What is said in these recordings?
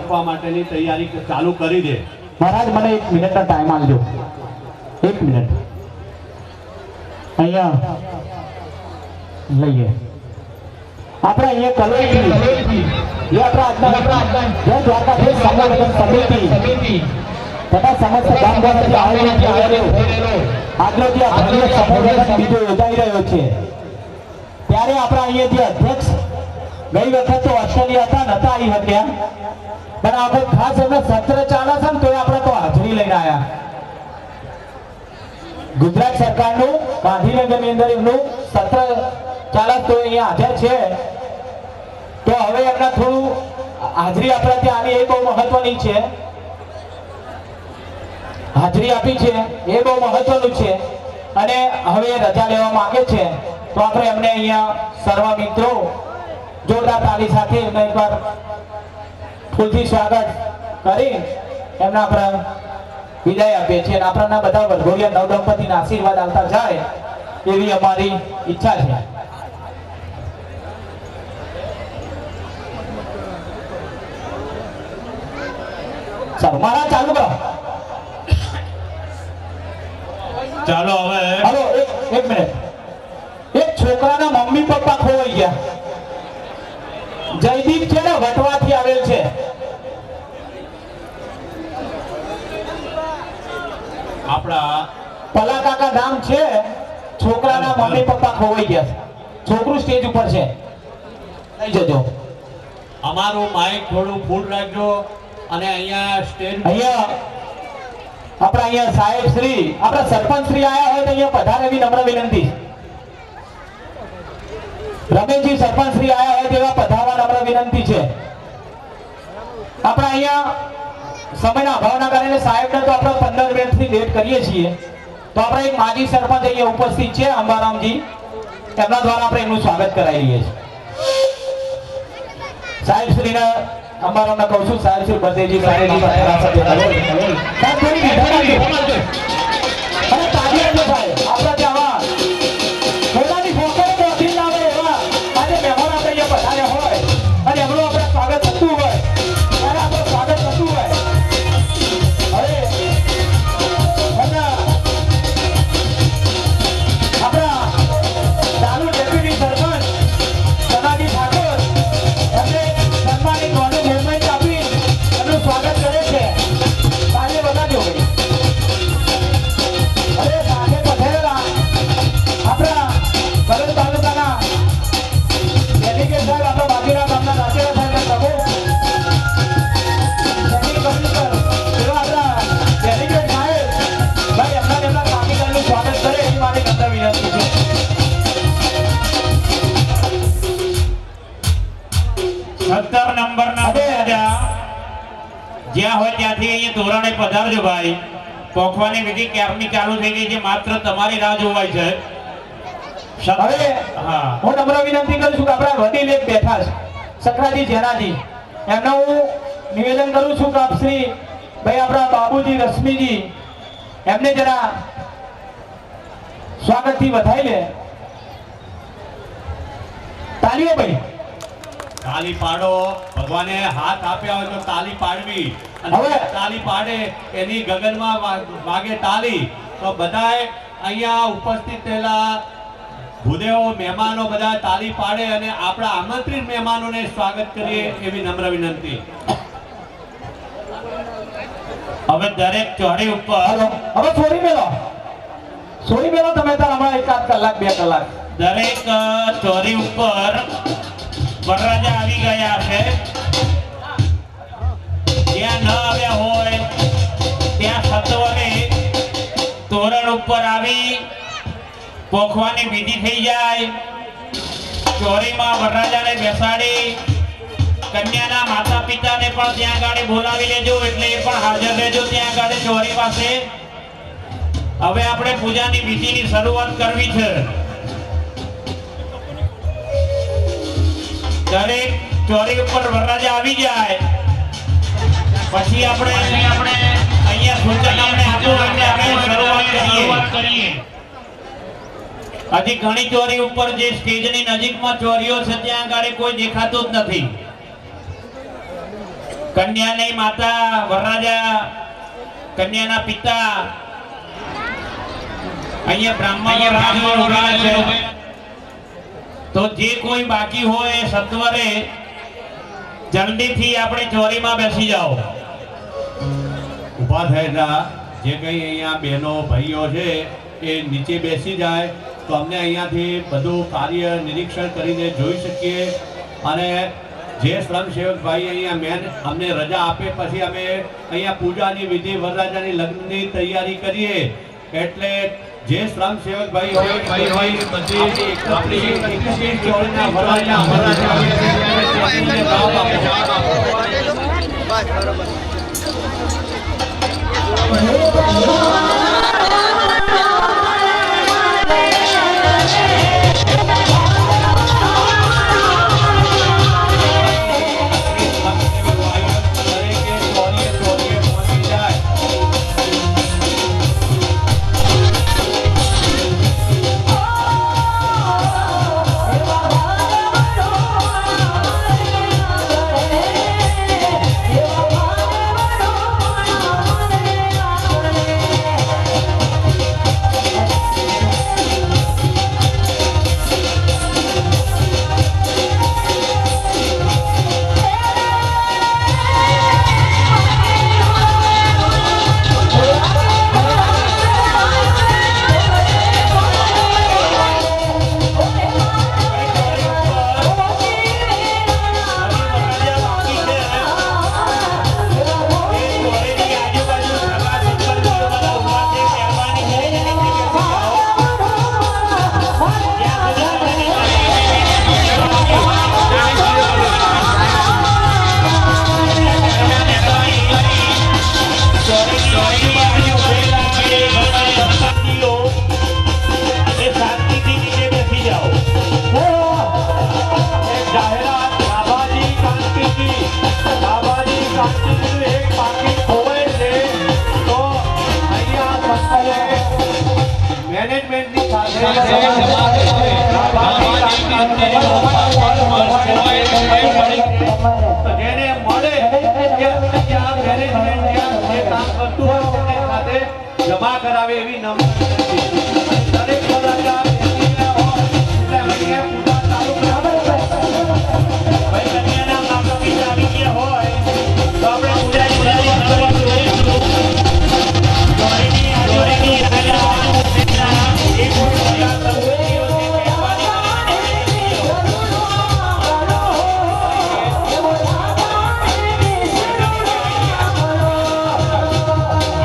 આપવા માટેની તૈયારી ચાલુ કરી દે. મહારાજ મને 1 મિનિટનો ટાઈમ આપજો. 1 મિનિટ અહીંયા લઈએ. આપણે અહીંયા કલોઈથી જે આપણા જય દ્વારકાધીશ સંમેલન સમિતિ તથા સમસ્ત ગામવાસીઓ આયોજન કરેલો આજનો જે ભવ્ય સંમેલન બીજો યોજાઈ રહ્યો છે ત્યારે આપણા અહીંયા જે અધ્યક્ષ ગઈ વખત તો ઓસ્ટ્રેલિયા હતા નતા આવી હતા પણ આપણે ખાસ એમને સત્ર ચાલે છે ને તો આપણે તો હાજરી લઈને આવ્યા. ગુજરાત સરકારનું ગાંધીનગરની અંદર એમનું સત્ર ચાલે તો અહીંયા હાજર છે તો હવે એમના થોડું હાજરી આપણે ત્યાં આવી એ બહુ મહત્વની છે. હાજરી આપી છે એ બહુ મહત્વનું છે અને હવે રજા લેવા માંગે છે તો આપણે એમને અહીંયા સર્વ મિત્રો જોરદાર તાળી સાથે એમને એકવાર ફૂલથી સ્વાગત કરી એમના આપણે વિદાય આપીએ છીએ અને આપણા બધા વરઘોડિયા નવદંપતિના આશીર્વાદ આવતા જાય એવી અમારી ઈચ્છા છે. સારું મહારાજ ચાલુ કરો. ચાલો હવે હાલો એક મિનિટ. એક છોકરાના મમ્મી પપ્પા ખોવાઈ ગયા. જયદીપ છે ને વટવાથી આવેલ છે. આપણા પલા કાકા નામ છે. છોકરાના મમ્મી પપ્પા ખોવાઈ ગયા. છોકરું સ્ટેજ ઉપર છે. લઈ જજો. અમારું માઇક થોડું ફૂલ રાખજો અને અહીંયા સ્ટેજ અહીંયા આપણા અહીંયા સાહેબ શ્રી આપણા સરપંચ શ્રી આયા હોય તો અહીંયા પધારે એવી નમ્ર વિનંતી. રમેશજી સરપંચ શ્રી આયા હોય તેવા પધારવા નમ્ર વિનંતી છે. આપણા અહીંયા સમયના અભાવના કારણે સાહેબને તો આપણે 15 મિનિટથી લેટ કરીએ છીએ તો આપણે એક માજી સરપંચ અહીંયા ઉપસ્થિત છે અંબારામજી એમના દ્વારા આપણે એમનું સ્વાગત કરાવી રહીએ છીએ. સાહેબ શ્રીને અંબારામના કહું છું સાહેબ શ્રી બળદેવજી સાહેબજી સાહેબ થોડી વિધાન અને તાજી આપજો સાહેબ. આપણા ત્યાં પોતાની ફોકસ તો અધીન ના આવે એવા આજે મહેમાન આપણે અહીંયા પધાર્યા હોય અને એમનું આપણે સ્વાગત થતું હોય ત્યારે આપણું સ્વાગત થતું હોય હવે આપણા ચાલુ ડેપ્યુટી સરપંચ સદાજી ઠાકોર એમને સન્માનિત મોડું મોમેન્ટ આપી એમનું સ્વાગત કરે છે. તાળી બતાવજો ભાઈ. અરે સાથે પધારેલા આપણા કલોલ તાલુકાના ડેલિગેટ સાહેબ આપણા બાજુના ગામના રાચેલા સાહેબના પ્રમુખ જમીન કમિશનર એવા આપણા ડેલિગેટ સાહેબ ભાઈ એમના કામીગરનું સ્વાગત કરે એવી મારી નમ્ર વિનંતી છે. 17 નંબરના જ્યાં હોય ત્યાંથી અહીંયા તોરણે પધારજો ભાઈ. પોખવાની વિધિ ક્યારની ચાલુ થઈ ગઈ છે, માત્ર તમારી રાહ જોવાય છે. હવે હું નમ્ર વિનંતી કરું છું કે આપણા વડીલ એક બેઠા છે સકરાજી જેનાજી એમને હું નિવેદન કરું છું કે આપ શ્રી ભાઈ આપણા બાબુજી રશ્મિજી એમને જરા સ્વાગતથી વધાઈ લે. તાલીઓ ભાઈ. તાલી પાડો. ભગવાને હાથ આપ્યા હોય તો તાલી પાડવી અને હવે તાલી પાડે એની ગગનમાં વાગે તાલી તો બધાએ અહીંયા ઉપસ્થિત થયેલા ભૂદેવો મહેમાનો બધા તાલી પાડે અને આપણા આમંત્રિત મહેમાનોને સ્વાગત કરીએ એવી નમ્ર વિનંતી. હવે દરેક ચોરી ઉપર હવે છોડી મેલો તમે તાર હમણાં 1 કલાક 2 કલાક દરેક ચોરી ઉપર વરરાજા આવી ગયા છે. જ્યાં ન આવ્યા હોય ત્યાં સત્વરે તોરણ ઉપર આવી પોખવાની વિધિ થઈ જાય. ચોરીમાં વરરાજાને બેસાડી કન્યાના માતા પિતાને પણ ત્યાં ગાડી બોલાવી લેજો એટલે એ પણ હાજર રહેજો ત્યાં ગાડી ચોરી પાસે. હવે આપણે પૂજાની વિધિની શરૂઆત કરવી છે. દરેક ચોરી ઉપર વરરાજા આવી જાય પછી આપણે અહીંયા સૂચન આપણે આપવું એટલે આપણે શરૂઆત કરીએ. હજી ઘણી ચોરી ઉપર જે સ્ટેજની નજીકમાં ચોરીઓ છે ત્યાં આગળ કોઈ દેખાતું જ નથી. કન્યાની માતા વરરાજા, કન્યાના પિતા અહીંયા બ્રાહ્મણો ઉભા છે. તો જે કોઈ બાકી હોય એ સત્વરે જલ્દીથી આપણે ચોરીમાં બેસી જાઓ. ઊભા થયેલા જે કંઈ અહીંયા બહેનો ભાઈઓ છે એ નીચે બેસી જાય તો અમને અહીંયાથી બધું કાર્ય નિરીક્ષણ કરીને જોઈ શકીએ. અને જે શ્રમસેવક ભાઈ અહીંયા મેન અમને રજા આપે પછી અમે અહીંયા પૂજાની વિધિ વરરાજાની લગ્નની તૈયારી કરીએ. એટલે જે શ્રમસેવક ભાઈ હોય બધી આપણી ચોરીના વરરાજા મેનેજમેન્ટની સાથે જેને મળે કે આ મેનેજમેન્ટ જે કામ કરતું હોય તેને સાથે જમા કરાવે એવી દરેક વરરાજા એટલે અહીંયા પૂજા ચાલુ ભાઈ કન્યાના માતા પિતા આવી ગયા હોય તો આપણે પૂજા કરીશું. ચોરીની ચોરીની રાજા એ કોઈ પૂજા સંબંધીઓ છે મહેરબાની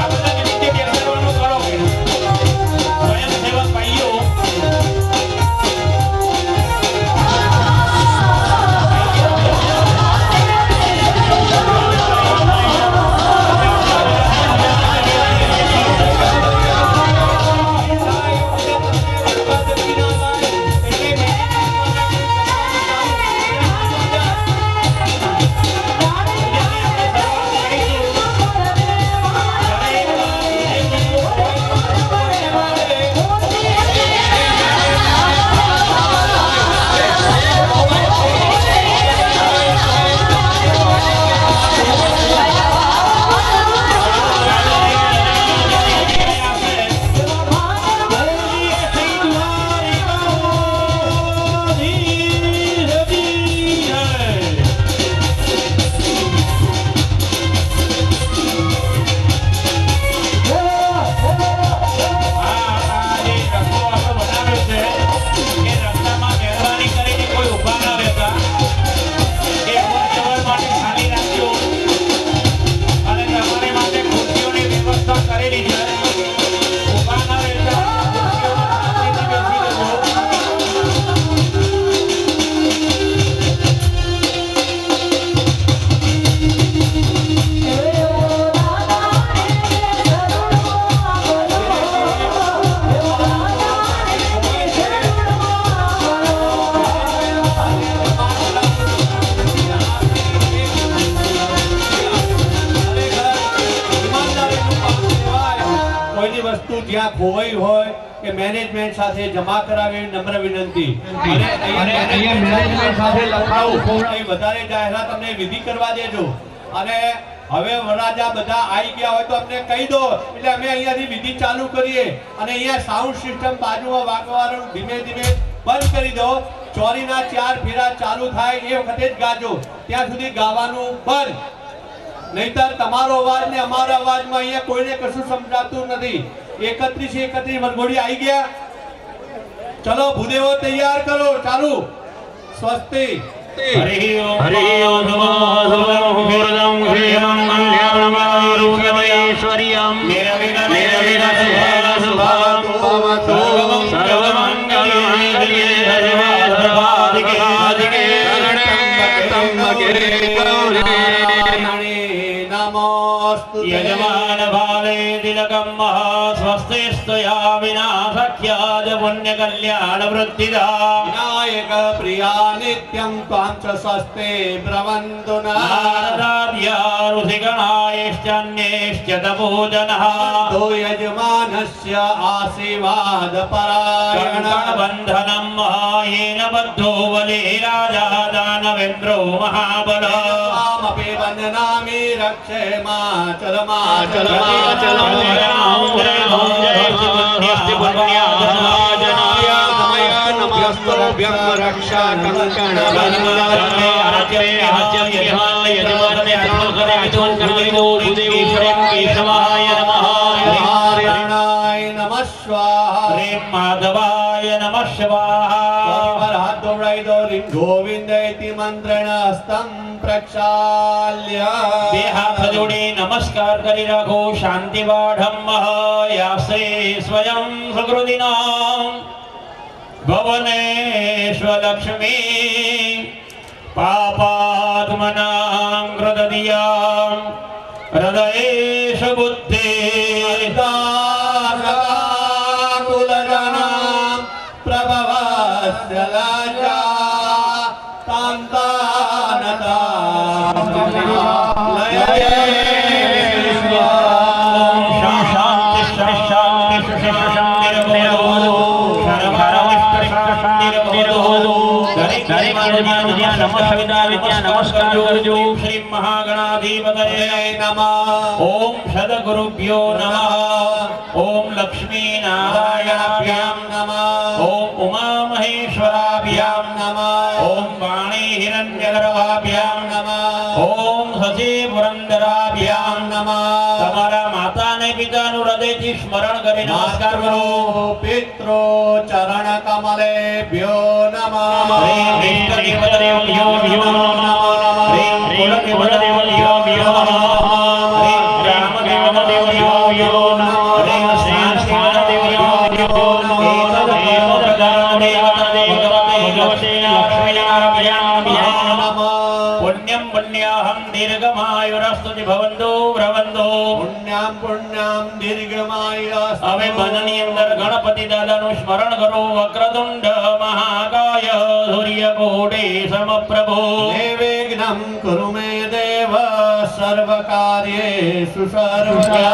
કરીને આપણે નીચે બેસવાનું કરો. સ્વયંસેવક ભાઈઓ વસ્તુ જ્યાં ખોવાઈ હોય કે મેનેજમેન્ટ સાથે જમા કરાવે એવી નમ્ર વિનંતી. અને અહીંયા મેનેજમેન્ટ સાથે લખાવું એ વધારે જાહેરાત અમને વિધિ કરવા દેજો. અને હવે વરરાજા બધા આવી ગયા હોય તો અમને કહી દો એટલે અમે અહીંયાથી વિધિ ચાલુ કરીએ અને અહીંયા સાઉન્ડ સિસ્ટમ બાજુમાં વાગવાનું ધીમે ધીમે બંધ કરી દો. ચોરીના 4 ફેરા ચાલુ થાય એ વખતે જ ગાજો, ત્યાં સુધી ગાવાનું બંધ. નહીતર તમારો અવાજ ને અમારો અવાજમાં અહીંયા કોઈને કશું સમજાતું નથી. 31 વરઘોડી આવી ગયા. ચલો ભૂદેવો તૈયાર કરો, ચાલુ. સ્વસ્તિ. હરિ ઓમ મુહૂર્તમ શ્રીમં કલ્યાણમૈશ્વર્યં નિરવિઘ્ન શુભમ સર્વમંગલમંગલ્યે સર્વાધિકે યજમાન ભાલે દિલકમ સ્વસ્તિસ્તયા વિના સખ્યાજ પુણ્ય કલ્યાણ વૃદ્ધિદા વિનાયક પ્રિયા નિત્યં ત્વાં ચ સ્વસ્તે બ્રવન્તુના નારદાદ્યા ઋષિગણાયશ્ચાન્યેશ્ચ તપોજનઃ તો યજમાનસ્ય આશીર્વાદ પરાયણ બંધનમ યેન બદ્ધો બલે રાજા દાનવેન્દ્રો મહાબલ મામપે વંદનામિ રક્ષે માચલ માચલ માધવાય નમઃ સ્વાહા. હાથ દોડાઈ દો. ગોવિંદેતિ મંત્રેણ હસ્તં પ્રક્ષાલ્ય. બે હાથ જોડી નમસ્કાર કરી રાખો. શાંતિ પાઠમ યાસે સ્વયં સુકૃતિનામ ભવનેશ્વલક્ષ્મી પાપાત્મનાં હૃદયામ હૃદયેશ બુદ્ધિ कुलजनां प्रभवस्य लज्जा तान्तानतां लये નમસ્કાર કરજો. શ્રી મહાગણાધિપતયે નમઃ. ઓમ સદગુરુભ્યો નમઃ. ઓમ લક્ષ્મી નારાયણાભ્યામ નમઃ. ઓમ ઉમા મહેશ્વરાભ્યામ નમઃ. ઓમ વાણી હિરણ્યગર્ભાભ્યામ નમઃ. ઓમ શશી પુરંદરાભ્યામ નમઃ. તમારા માતા અને પિતાનું હૃદયથી સ્મરણ કરી નમસ્કાર કરો. पित्रो चरण कमलेभ्यो नमः. શ્રી વિષ્ણુદેવદેવભ્યો નમઃ. શ્રી કુલદેવદેવભ્યો નમઃ. શ્રી રામદેવદેવભ્યો નમઃ. શ્રી શ્રીદેવદેવભ્યો નમઃ. એતદેવ ભગવતે લક્ષ્મીનારાયણાભ્યામ નમઃ. પુણ્યં પુણ્યાહં દીર્ઘમાયુરસ્તુ ભવન્તો ભ્રવન્તો. पुण्यां पुण्यां दीर्घमायुः. હવે મનની અંદર ગણપતિ દાદાનું સ્મરણ કરો. વક્રતુંડ મહાકાય સૂર્યકોટિ સમપ્રભો. निर्विघ्नं कुरु मे देव सर्वकार्येषु सर्वदा.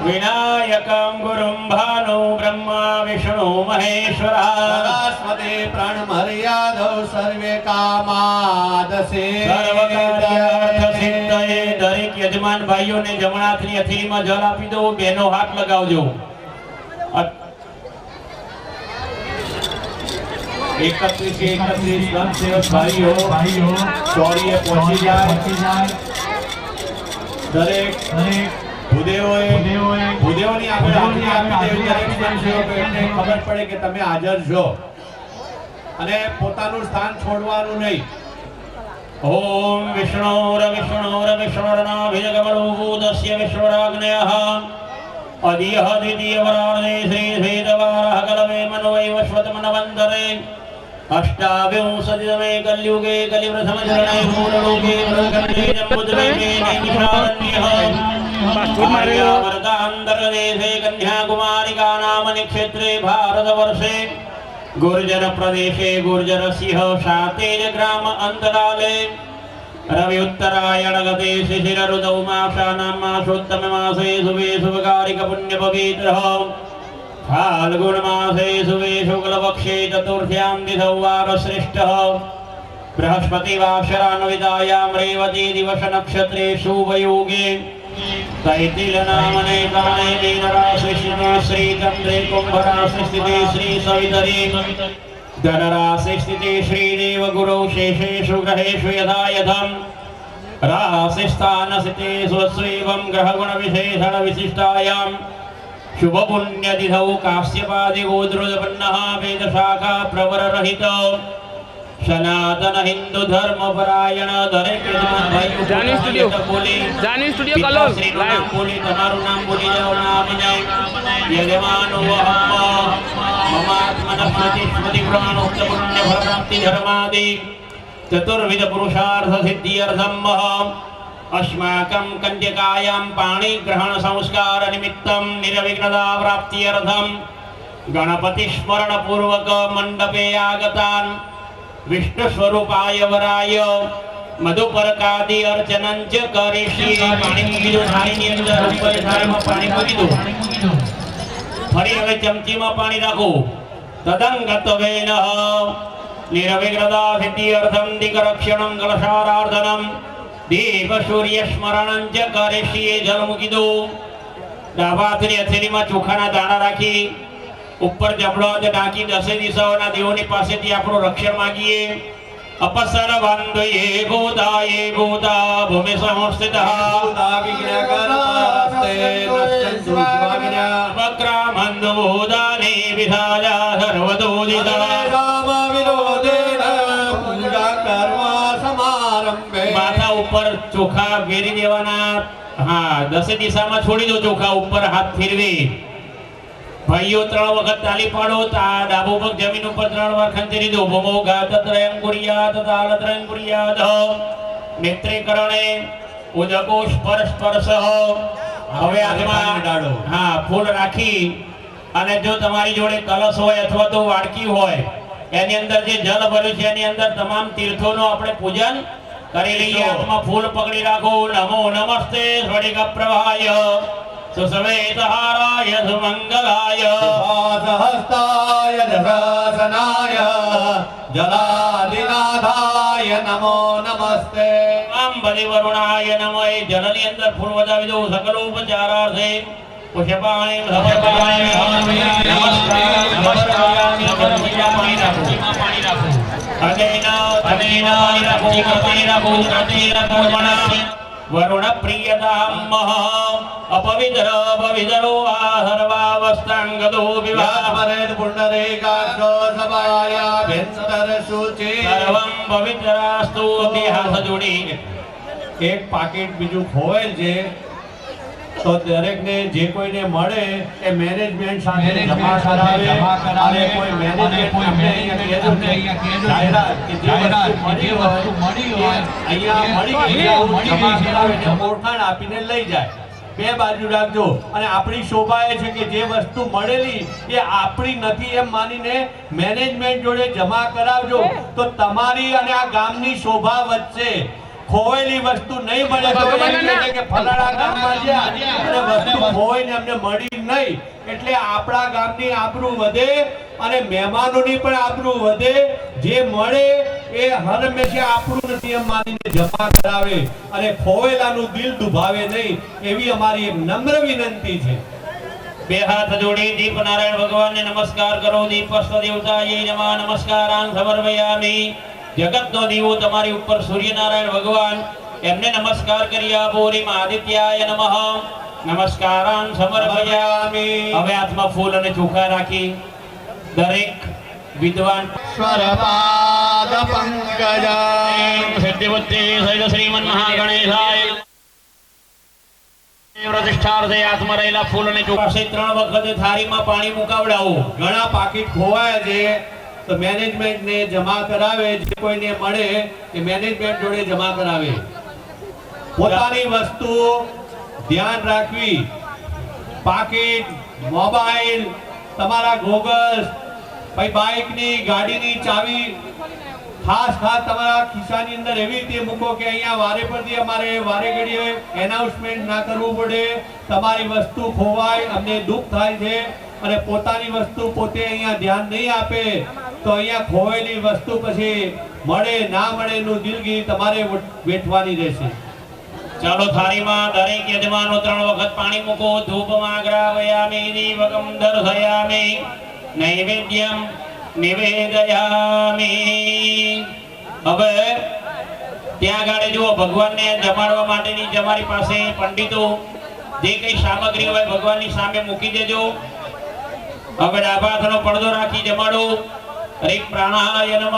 વિનાયકં ગુરું ભાનુ બ્રહ્મા વિષ્ણુ મહેશ્વરા. સરસ્વતી પ્રાણમર્યાદૌ સર્વે કામાદસે. સર્વકાર્યાર્થસિદ્ધયે દરેક યજમાન ભાઈઓને જમણા હાથની હથેળીમાં જળ આપી દો. બેનો હાથ લગાવજો. 31 સ્વયંસેવક ભાઈઓ ચોરીએ પહોંચી જાય. દરેક ભૂદેવોની આગળ હાજરી આપી દેવી. દરેક સ્વયંસેવકો એટલે ખબર પડે કે તમે હાજર છો અને પોતાનું સ્થાન છોડવાનું નહીં. ઓમ વિષ્ણુર્વિષ્ણુર્વિષ્ણુર્નાભિજગમણોદસ્ય વિશ્વરાગ્નયઃ અદિયઃ દ્વિતીયવરાર્ધે શ્રી શ્વેતવારઃ કલવે મનોવૈવસ્વતમનવંતરે અષ્ટાવિંશતિતમે કલ્યુગે કલિવૃથમચરણે મૂળલોકે વૃષખંડે જમ્બુદ્વીપે નૈમિષારણ્યઃ આર્યાવર્તાંતર્ગદેશે કન્યાકુમારિકા નામની ક્ષેત્રે ભારતવર્ષે ગુર્જર પ્રદેશે ગુર્જર સિંહ શાતેજ ગ્રામ અંતરાલે રવિ ઉત્તરાયણ ગતે શિશિર ઋતૌ માસાનાં માસોત્તમ માસે શુભે શુભકારિક પુણ્ય પવિત્ર फाल्गुनमासे शुभे शुक्लपक्षे चतुर्थ्यां दिशौ वारश्रेष्ठः बृहस्पतिवासरान्वितायां रेवती दिवस नक्षत्रे शुभयोगे तैतिलनामने काले मीनराशिस्थिते श्रीचन्द्रे कुम्भराशिस्थिते श्रीसवितरे धनराशिस्थिते श्रीदेवगुरौ शेषेषु ग्रहेषु यथा यथम् राशिस्थानस्थिते स्वस्वैवं ग्रहगुणविशेषणविशिष्टायां शुभपुण्यतिथौ काश्यपादिगोत्रोत्पन्नः वेदशाखा प्रवररहितो सनातन हिंदू धर्म परायण दरेक જાની સ્ટુડિયો કલોલ લાઈવ બોલી તમારું નામ બોલી જાઓ નામ જાય યજમાનો વહમ મમાત્મનસ્મતિ સ્મૃતિ પુરાણોક્ત પુણ્ય ફળ પ્રાપ્તિ ધર્માદિ ચતુર્વિધ પુરુષાર્થ સિદ્ધિયર્થમ अस्माकं कन्यकायां पाणि ग्रहण संस्कार निमित्तं निर्विघ्नता प्राप्त्यर्थं गणपति स्मरण पूर्वक मंडपे आगतान् विष्णु स्वरूपाय वराय मधुपर्कादि अर्चनं च करिष्ये पाणी मूकी दो थाळीनी अंदर ઉપર થાળીમાં પાણી મૂકી દો ફરી હવે ચમચીમાં પાણી રાખો તદંગતવેન નિર્વિઘ્નતા સિદ્ધિયર્થં દિગરક્ષણં કલશારાર્ધનં देव सूर्य स्मरणं च करिष्ये जल मूकी दो ડાબા હાથની હથેળીમાં ચોખાના દાણા રાખી ઉપર જબડો ઢાંકી 10 દિશાઓના દેવોની પાસેથી આપણું રક્ષણ માંગીએ अपसर वंदये भूताये भूता भूमि संस्थितः वक्रामन्दो भूतानि विधाया सर्वदोदिता माथा ऊपर चोखा फेरी देवाना हाँ 10 दिशाમાં છોડી દો ચોખા ઉપર હાથ ફેરવી भाईओ 3 वखत ताली पाडो ता डाबो पग जमीन ઉપર 3 વાર ખંચેરી દો ભમો ગાતત્રયં કુર્યાત તાલત્રયં કુર્યાત નેત્રીકરણે ઉદકો સ્પર્શઃ હવે હાથમાં ડાળો હા ફૂલ રાખી અને જો તમારી જોડે કલશ હોય અથવા તો વાડકી હોય એની અંદર જે જલ ભર્યું છે એની અંદર તમામ તીર્થોનો આપણે પૂજન કરી લઈએ હાથમાં ફૂલ પકડી રાખો નમો નમસ્તે સ્વર્ગ પ્રભાય सुसवेतहाराय सुमंगलाय सहस्ताय दशासनाय जलादिनाथाय नमो नमस्ते अंबरि वरुणाय नमः जलनी अंदर फूल बजावी दो सकलोपचारार्थे पुष्पाणि समर्पयामि नमस्कार नमस्कार पानी राखो अनेना अनेना कर्मणा वरुण प्रियताम अपवित्र पवित्रो सर्वावस्थांगतो विवाह परेद पुंडरीकाक्षो सभाया भेंतर शुचि सर्वं पवित्रास्तु देहास जोड़ी एक पाकिट बीजू खोवेल जे तो दरेक ने जे कोई ने મળે એ મેનેજમેન્ટ સાથે જમા કરાવે અને કોઈ મેનેજમેન્ટ આપણે અહીંયા કહેજો જાહેરાત કે જે વસ્તુ મળી હોય અહીંયા મળી ગઈ જમા કરાવે ને ઓળખાણ આપીને લઈ જાય બે બાજુ રાખજો અને આપણી શોભા એ છે કે જે વસ્તુ મળેલી એ આપણી નથી એમ માનીને મેનેજમેન્ટ જોડે જમા કરાવજો તો તમારી અને આ ગામની શોભા વધશે खोवेली वस्तु नहीं મળે તો એટલે કે ફલાણા ગામમાં ગયા અને વસ્તુ ખોઈને અમને મળી નહીં એટલે આપણા ગામની આબરૂ વધે અને મહેમાનોની પણ આબરૂ વધે જે મળે એ હંમેશા આપણું નથી એમ માનીને જમા કરાવે અને ખોવેલાનું દિલ દુભાવે નહીં એવી અમારી એક નમ્ર વિનંતી છે બે હાથ જોડી દીપ નારાયણ ભગવાનને નમસ્કાર કરો દીપસ્થ દેવતાય નમઃ નમસ્કારાન સમર્પયામિ जगत नो दीवो तमारी ऊपर सूर्यनारायण भगवान एमने नमस्कार करिया बोरी आदित्याय नमः नमस्कारान समर्पयामि હવે હાથમાં ફૂલ અને ચોખા રાખી દરેક વિદ્વાન સ્વરપાદ પંકજાય સિદ્ધિબુદ્ધિ સહિત શ્રીમન મહાગણેશાય પ્રતિષ્ઠાર્થે હાથમાં રહેલા ફૂલ અને ચોખા 3 વખત થાળીમાં પાણી મુકાવડાવો ઘણા પાકીટ ખોવાય છે तो मैनेजमेंट ने जमा करावे जे कोई ने મળે એ મેનેજમેન્ટ જોડે જમા કરાવે પોતાની વસ્તુ ધ્યાન રાખવી પાકીટ મોબાઈલ તમારા ગોગલ્સ ભાઈ બાઇકની ગાડીની ચાવી ખાસ ખાસ તમારા ખિસ્સાની અંદર એવી રીતે મૂકો કે અહીંયા વારે પરથી અમારે વારે ઘડીએ એનાઉન્સમેન્ટ ના કરવું પડે તમારી વસ્તુ ખોવાય અમને દુઃખ થાય છે અને પોતાની વસ્તુ પોતે અહીંયા ધ્યાન નહીં આપે તો અહીંયા ખોવાયેલી વસ્તુ પછી મળે ના મળે એનું દિલગીરી તમારે વેઠવાની રહેશે. ચાલો થાળીમાં દરેક યજમાનો 3 વખત પાણી મૂકો. ધૂપમાં ગ્રાવયામિ દીવકમ દર્શયામિ નૈવેદ્યમ નિવેદયામિ. હવે ત્યાં ગાડે જુઓ, ભગવાનને જમાડવા માટેની તમારી પાસે પંડિતો જે કઈ સામગ્રી હોય ભગવાનની સામે મૂકી દેજો. હવે ડાબા હાથનો પડદો રાખી જમાડો. હરિ પ્રાણાય નમઃ,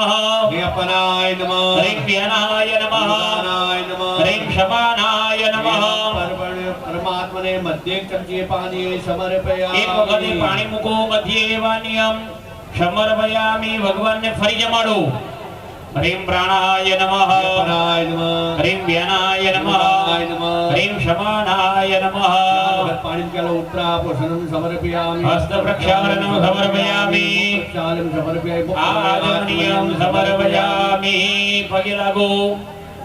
હરિ અપનાય નમઃ, હરિ વ્યાનાય નમઃ, દાનાય નમઃ, હરિ ક્ષમાનાય નમઃ. પરમાત્મને મધ્ય ચમચીએ પાણી સમર્પયામિ. એક વખતે પાણી મૂકો, મધ્ય એવા નિયમ સમર્પયામિ. ભગવાનને ફરી જમાડો. હરિ પ્રાણાય નમઃ, અપનાય નમઃ, હરિ વ્યાનાય નમઃ, દાનાય નમઃ, હરિ ક્ષમાનાય નમઃ. પાણી કેલો ઉત્તરા પોષણમ સમર્પયામિ. હસ્ત પ્રક્ષાલનમ સમર્પયામિ. ચાલમ સમર્પયામિ. આદરણીયમ સમર્પયામિ. પગે લાગો.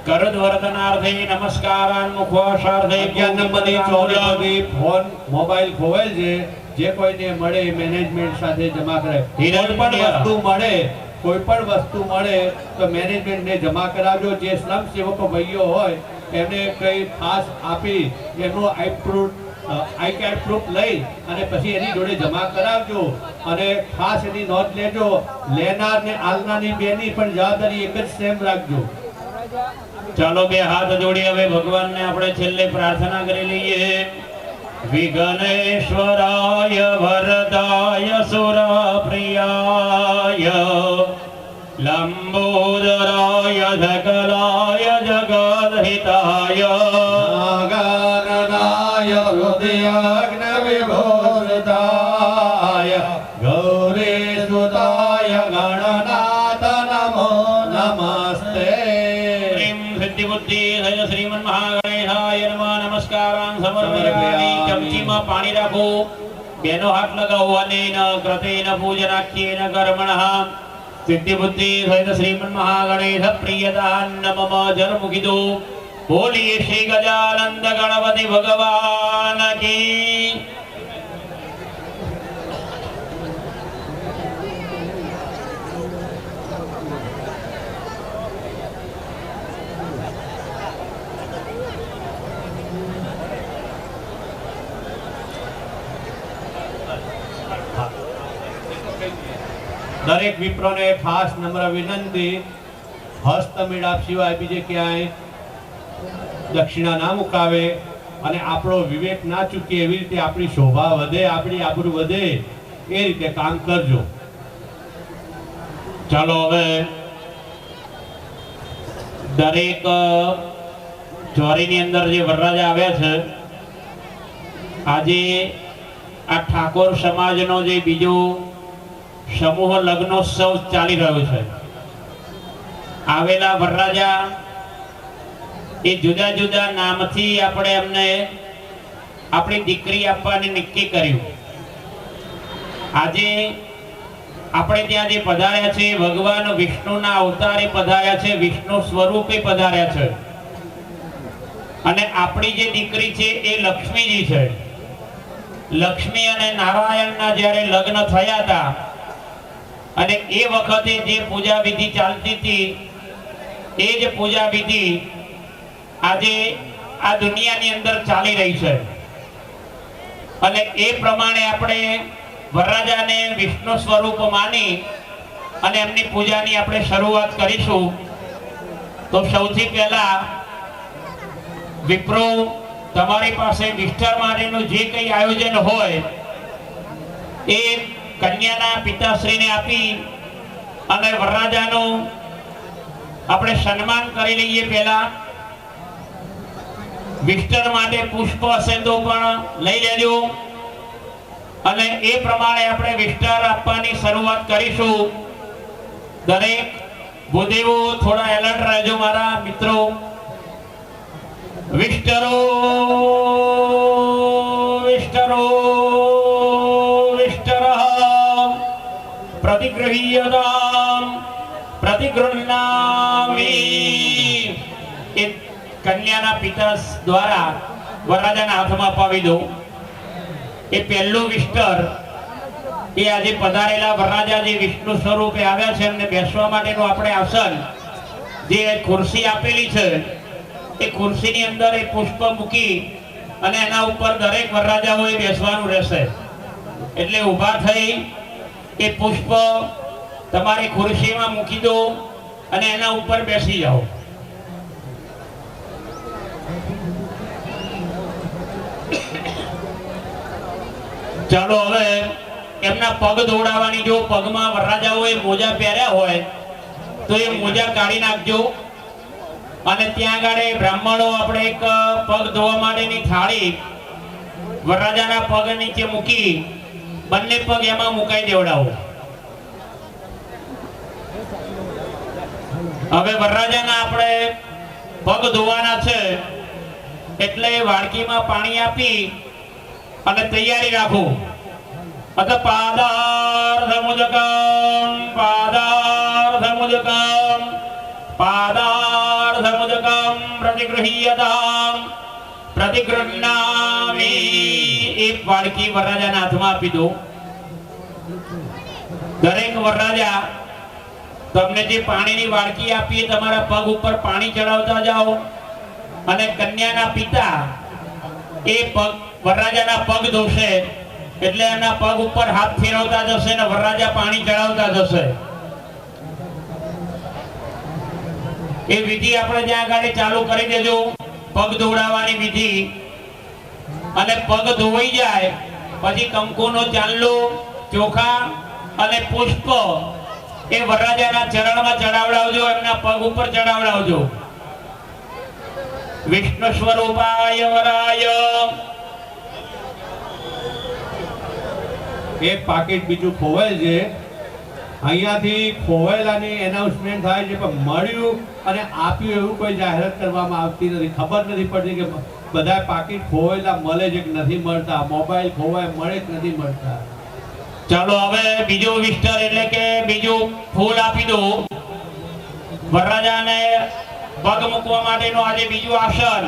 કરદ્વર્તનાર્થે નમસ્કારાન મુખવાસાર્થે 11 નંબરની ચોરી ફોન મોબાઈલ ખોવાયેલ છે. જે કોઈને મળે મેનેજમેન્ટ સાથે જમા કરે. કોઈ પણ વસ્તુ મળે, કોઈ પણ વસ્તુ મળે તો મેનેજમેન્ટને જમા કરાવજો. જે શ્રમ સેવકો ભાઈઓ હોય એમને કઈ ખાસ આપી એમનું આઈ કાર્ડ પ્રૂફ લઈ અને પછી એની જોડે જમા કરાવજો. અને ખાસ એની નોંધ લેજો. લેનાર ને આલનારની બેની પણ જવાબદારી એક જ સેમ રાખજો. ચાલો બે હાથ જોડી હવે ભગવાનને આપણે છેલ્લે પ્રાર્થના કરી લઈએ. વિઘ્નેશ્વરાય વરદાય સુરપ્રિયાય લંબોદરાય ધકલાય જગદહિતાય નાગાનનાય હૃદયાગ્ન વિભોરતાય ગૌરીસુતાય ગણનાથ નમો નમસ્તે. બુદ્ધિ શ્રીમન મહાગણેશાય નમઃ. નમસ્કારાન સમર્પયામિ. ચમચીમાં પાણી રાખો. બેનો હાથ લગાવો. અનેન કૃતેન પૂજનાખ્યેન કર્મણઃ સિદ્ધિ બુદ્ધિ સહિત શ્રીમન મહાગણેશ પ્રિયદાન મમ. જલ મૂકી દો. બોલીએ શ્રી ગજાનંદ ગણપતિ ભગવાન કી. દરેક વિપ્રોને ખાસ નમ્ર વિનંતી, હસ્તમેળાપ સિવાય બીજે ક્યાંય દક્ષિણા ના મુકાવે અને આપણો વિવેક ના ચૂકે એવી રીતે આપણી શોભા વધે, આપણી આબરૂ વધે એ રીતે કામ કરજો. ચાલો હવે દરેક ચોરીની અંદર જે વરરાજા આવ્યા છે, આજે આ ઠાકોર સમાજનો જે બીજો સમૂહ લગ્નોત્સવ ચાલી રહ્યો છે. આવેલા વરરાજા એ જુદા જુદા નામથી આપણે એમને આપણી દીકરી આપવાની નક્કી કર્યું. આજે આપણે ત્યાં જે પધાર્યા છે ભગવાન વિષ્ણુના અવતારે પધાર્યા છે, વિષ્ણુ સ્વરૂપે પધાર્યા છે. અને આપણી જે દીકરી છે એ લક્ષ્મીજી છે. લક્ષ્મી અને નારાયણના જ્યારે લગ્ન થયા હતા અને એ વખતે જે પૂજા વિધિ ચાલતી હતી એ જ પૂજા વિધિ આજે આ દુનિયાની અંદર ચાલી રહી છે. અને એ પ્રમાણે આપણે વરરાજાને વિષ્ણુ સ્વરૂપ માની અને એમની પૂજાની આપણે શરૂઆત કરીશું. તો સૌથી પહેલા વિપ્રો, તમારી પાસે વિસ્તર માટેનું જે કંઈ આયોજન હોય એ કન્યાના પિતાશ્રીને આપી અને વરરાજાનું આપણે સન્માન કરી લઈએ. પહેલા વિસ્તર માટે પુષ્પ હશે તો પણ લઈ લેજો અને એ પ્રમાણે આપણે વિસ્તર આપવાની શરૂઆત કરીશું. દરેક ભૂદેવો થોડા એલર્ટ રહેજો મારા મિત્રો. વિસ્તરો વિસ્તરો વિસ્તરઃ પ્રતિગૃહ્યતામ પ્રતિગૃહ્ણામિ. એ કન્યાના પિતા દ્વારા વરરાજાના હાથમાં અપાવી દો. એ પહેલું વિસ્તર એ આજે પધારેલા વરરાજા જે વિષ્ણુ સ્વરૂપે આવ્યા છે એમને બેસવા માટેનું આપણે આસન જે ખુરશી આપેલી છે એ ખુરશીની અંદર એ પુષ્પ મૂકી અને એના ઉપર દરેક વરરાજાઓએ બેસવાનું રહેશે એટલે ઊભા થઈ એ પુષ્પ તમારી ખુરશીમાં મૂકી દો અને એના ઉપર બેસી જાઓ. ચાલો હવે એમના પગ દોડાવવાની, જો પગમાં વરરાજાઓએ મોજા પહેર્યા હોય તો એ મોજા કાઢી નાખજો અને ત્યાં આગળ બ્રાહ્મણો આપણે એક પગ ધોવા માટેની થાળી વરરાજાના પગ નીચે મૂકી બંને પગ એમાં મુકાઈ દેવડાવો. હવે વરરાજાના આપણે પગ ધોવાના છે એટલે વાડકીમાં પાણી આપી અને તૈયારી રાખો. અત પાદાર્ધમુદકમ પાદાર્ધમુદકમ પાદાર્ધમુદકમ પ્રતિગૃહ્યતામ પ્રતિગૃહ્ણામિ. એક વાડકી વરરાજાના હાથમાં આપી દો. દરેક વરરાજા તમને જે પાણીની વાડકી આપી એ તમારા પગ ઉપર પાણી ચડાવતા જાઓ અને કન્યાના પિતા એ પગ વરરાજાના પગ ધોશે એટલે એના પગ ઉપર હાથ ફેરવતા જશે ને વરરાજા પાણી ચડાવતા જશે. એ વિધિ આપણે ત્યાં આગળ ચાલુ કરી દેજો, પગ ધોવડાવવાની વિધિ. અને પગ ધોવાઈ જાય પછી કંકુનો ચાંદલો, ચોખા અને પુષ્પ એ વરરાજાના ચરણમાં ચડાવડાવજો, એમના પગ ઉપર ચડાવડાવજો. વિષ્ણુ સ્વરૂપાય વરાય. એક પાકીટ બીજું ખોવાયેલ છે, અહીંયાથી ખોવાયેલાની એનાઉન્સમેન્ટ થાય છે પણ મળ્યું અને આપ્યું એવું કોઈ જાહેરાત કરવામાં આવતી નથી. ખબર નથી પડતી કે બધા પાકીટ ખોવાયેલા મળે છે કે નથી મળતા, મોબાઈલ ખોવાય મળે કે નથી મળતા. ચાલો હવે બીજો વિસ્તર એટલે કે બીજું ફૂલ આપી દો વરરાજાને પગ મૂકવા માટેનું. આજે બીજું આસન,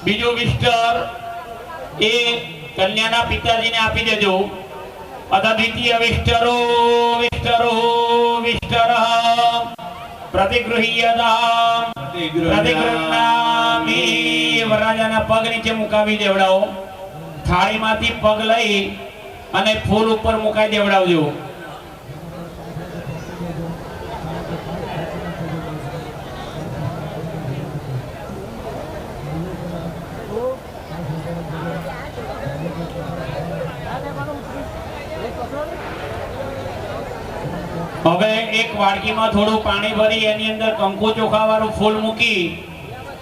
બીજું વિસ્તર એ કન્યાના પિતાજીને આપી દેજો. અથ દ્વિતીય વિસ્તરો વિસ્તરો વિસ્તર પ્રતિગૃહ્યતામ પ્રતિગૃહ્ણામિ. વરરાજાના પગ નીચે મુકાવી દેવડાવો. થાળીમાંથી પગ લઈ અને ફૂલ ઉપર મુકાઈ દેવડાવજો. હવે એક વાડકીમાં થોડું પાણી ભરી એની અંદર કંકુ ચોખા વાળું ફૂલ મૂકી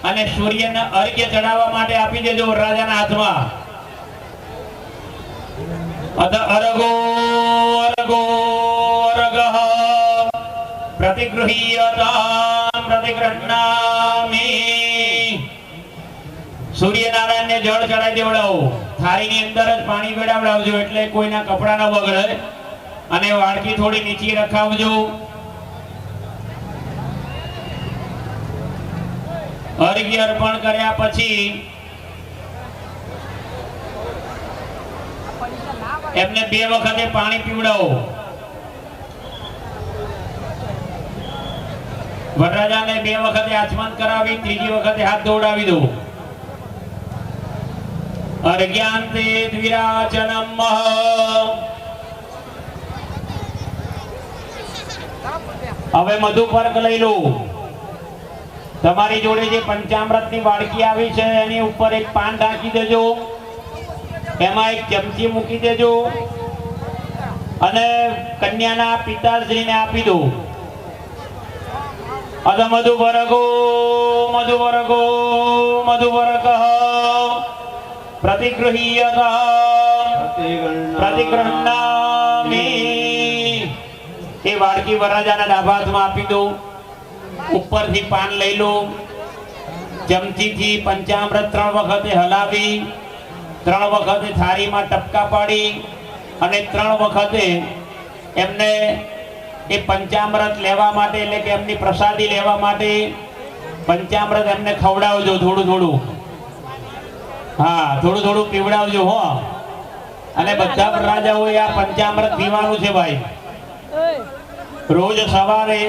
અને સૂર્યને અર્ઘ્ય ચડાવવા માટે આપી દેજો વરરાજાના હાથમાં. અથ અર્ઘો અર્ઘો અર્ઘઃ પ્રતિગૃહ્યતામ પ્રતિગૃહ્ણામિ. સૂર્યનારાયણને જળ ચડાવી દેવડાવો. થાળીની અંદર જ પાણી વેડાવડાવજો એટલે કોઈના કપડા ન બગડે. અને વાડકી થોડી નીચે રખાવજો. અર્ઘ્ય અર્પણ કર્યા પછી એમને 2 વખતે પાણી પીવડાવો. વરરાજાને 2 વખતે આચમન કરાવી, ત્રીજી વખતે હાથ ધોવડાવી દો. અર્ઘ્યાંતે દ્વિરાચનમ. હવે મધુપર્ક લઈ લો. તમારી જોડે જે પંચામૃતની વાડકી આવી છે એની ઉપર એક પાન ઢાંકી દેજો, એમાં એક ચમચી મૂકી દેજો અને કન્યાના પિતાશ્રીને આપી દો. અધ મધુપર્કો મધુપર્કો મધુપર્ક પ્રતિગૃહ્યતામ પ્રતિગૃહ્ણામિ. એ વાડકી વરરાજાના ડાબા હાથમાં આપી દો. ઉપરથી પાન લઈ લો. ચમચીથી પંચામૃત 3 વખતે હલાવી, 3 વખતે થાળીમાં ટપકા પાડી અને 3 વખતે એમને એ પંચામૃત લેવા માટે એટલે કે એમની પ્રસાદી લેવા માટે પંચામૃત એમને ખવડાવજો થોડું થોડું. હા, થોડું થોડું પીવડાવજો હો. અને બધા વરરાજાઓએ આ પંચામૃત પીવાનું છે ભાઈ. રોજ સવારે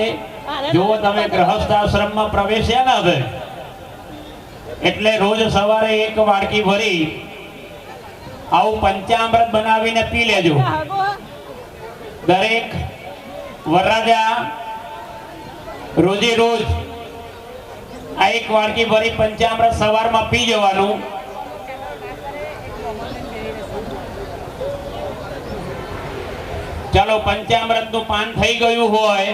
જો તમે ગ્રહસ્થ આશ્રમમાં પ્રવેશ્યા ના હવે એટલે રોજ સવારે એક વાડકી ભરી આવું પંચામૃત બનાવીને પી લેજો. દરેક વરરાજા રોજે રોજ આ એક વાડકી ભરી પંચામૃત સવારમાં પી જવાનું. ચાલો પંચામૃત નું પાન થઈ ગયું હોય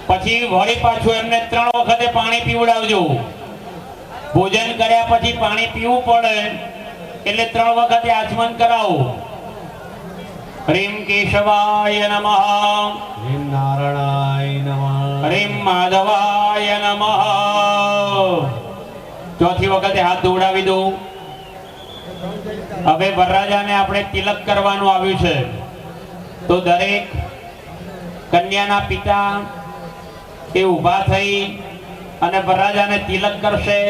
પછી વળી પાછું એમને 3 વખતે પાણી પીવડાવજો. ભોજન કર્યા પછી પાણી પીવું પડે એટલે 3 વખતે આચમન કરાવો. હ્રીમ કેશવાય નમઃ, હ્રીમ નારાયણાય નમઃ, હ્રીમ માધવાય નમઃ. ચોથી વખતે હાથ દોડાવી દો. હવે વરરાજાને આપણે તિલક કરવાનું આવ્યું છે તો દરેક કન્યાના પિતા એ ઊભા થઈ અને વરરાજાને તિલક કરશે.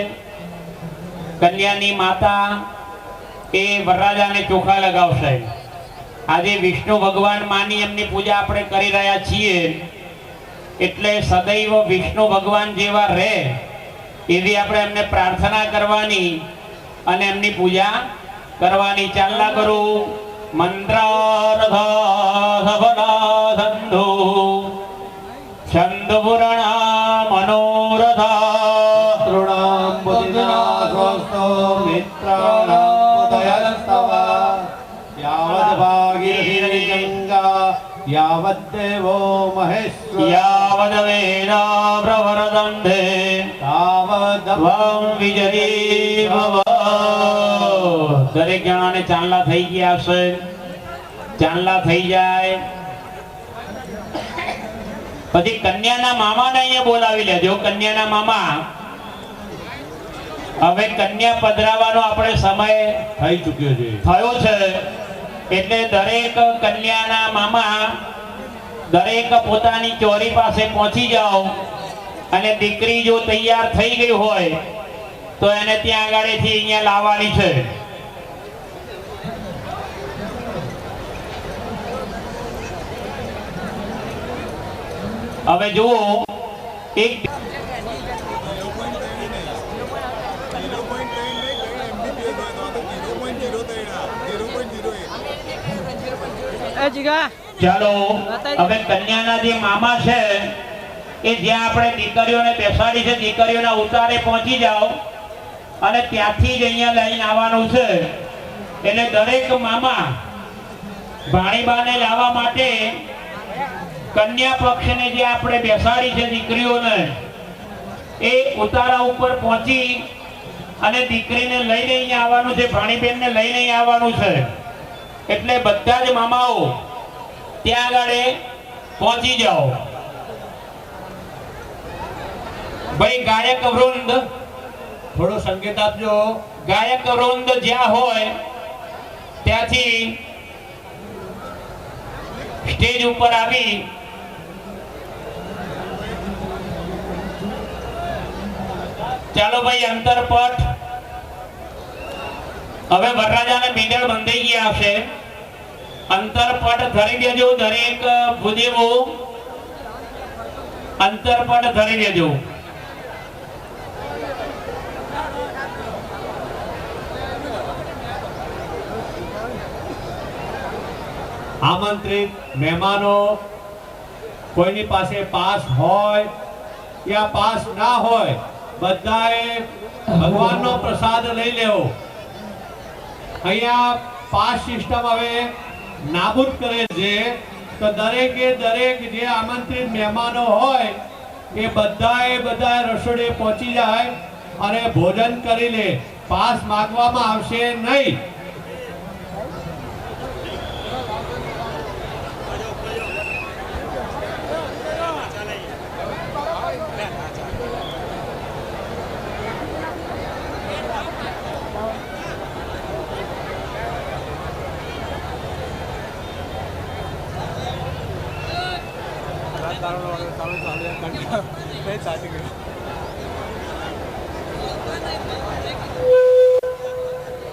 કન્યાની માતા એ વરરાજાને ચોખા લગાવશે. આજે વિષ્ણુ ભગવાન માની એમની પૂજા આપણે કરી રહ્યા છીએ એટલે સદૈવ વિષ્ણુ ભગવાન જેવા રહે એવી આપણે એમને પ્રાર્થના કરવાની અને એમની પૂજા કરવાની. ચાલના કરું મંત્રાર્થ સફલા સંધુ છંદ પુરાણા મનોરથ તૃણામ બુદ્ધિના સ્વસ્તો મિત્રાણામ ઉદયસ્તવ યાવદ ભાગીરથી ગંગા યાવદ દેવો મહેશ્વર યાવદ વેદા પ્રવરદંડે તાવદ વં વિજયી ભવ. દરેક જણાને ચાંદલા થઈ ગયા હશે. ચાંદલા થઈ જાય પછી કન્યાના મામાને અહીંયા બોલાવી લેજો. કન્યાના મામા હવે કન્યા પધરાવવાનો આપણે સમય થઈ ચૂક્યો છે, થયો છે એટલે દરેક કન્યાના મામા દરેક પોતાની ચોરી પાસે પહોંચી જાઓ અને દીકરી જો તૈયાર થઈ ગઈ હોય તો એને ત્યાં આગળથી અહીંયા લાવવાની છે. હવે જુઓ એક ચાલો હવે કન્યાના જે મામા છે એ જ્યાં આપણે દીકરીઓને બેસાડી છે દીકરીઓના ઉતારે પહોંચી જાઓ અને ત્યાંથી જ અહીંયા લઈને આવવાનું છે. એટલે દરેક મામા ભાણીબાને લાવવા માટે કન્યા પક્ષને જે આપણે બેસાડી છે દીકરીઓને એ ઉતારા ઉપર પહોંચી અને દીકરીને લઈને અહીંયા આવવાનું છે. ભાણીબેનને લઈને અહીંયા આવવાનું છે. એટલે બધા જ મામાઓ ત્યાં આગળ પહોંચી જાઓ. ભાઈ ગાયક વૃંદ થોડો સંકેત આપજો. ગાયક વૃંદ જ્યાં હોય ત્યાંથી સ્ટેજ ઉપર આવી ચાલો ભાઈ અંતરપટ. હવે વરરાજાને મીંડળ બંધાઈ ગયા હશે. અંતરપટ ધરી દેજો. દરેક ભૂદેવો અંતરપટ ધરી દેજો. આમંત્રિત મહેમાનો કોઈની પાસે પાસ હોય યા પાસ ના હોય બધાએ ભગવાનનો પ્રસાદ લઈ લેવો. અહીંયા પાસ સિસ્ટમ હવે નાબૂદ કરે છે તો દરેકે દરેક જે આમંત્રિત મહેમાનો હોય એ બધા રસોડે પહોંચી જાય અને ભોજન કરી લે. પાસ માંગવામાં આવશે નહીં.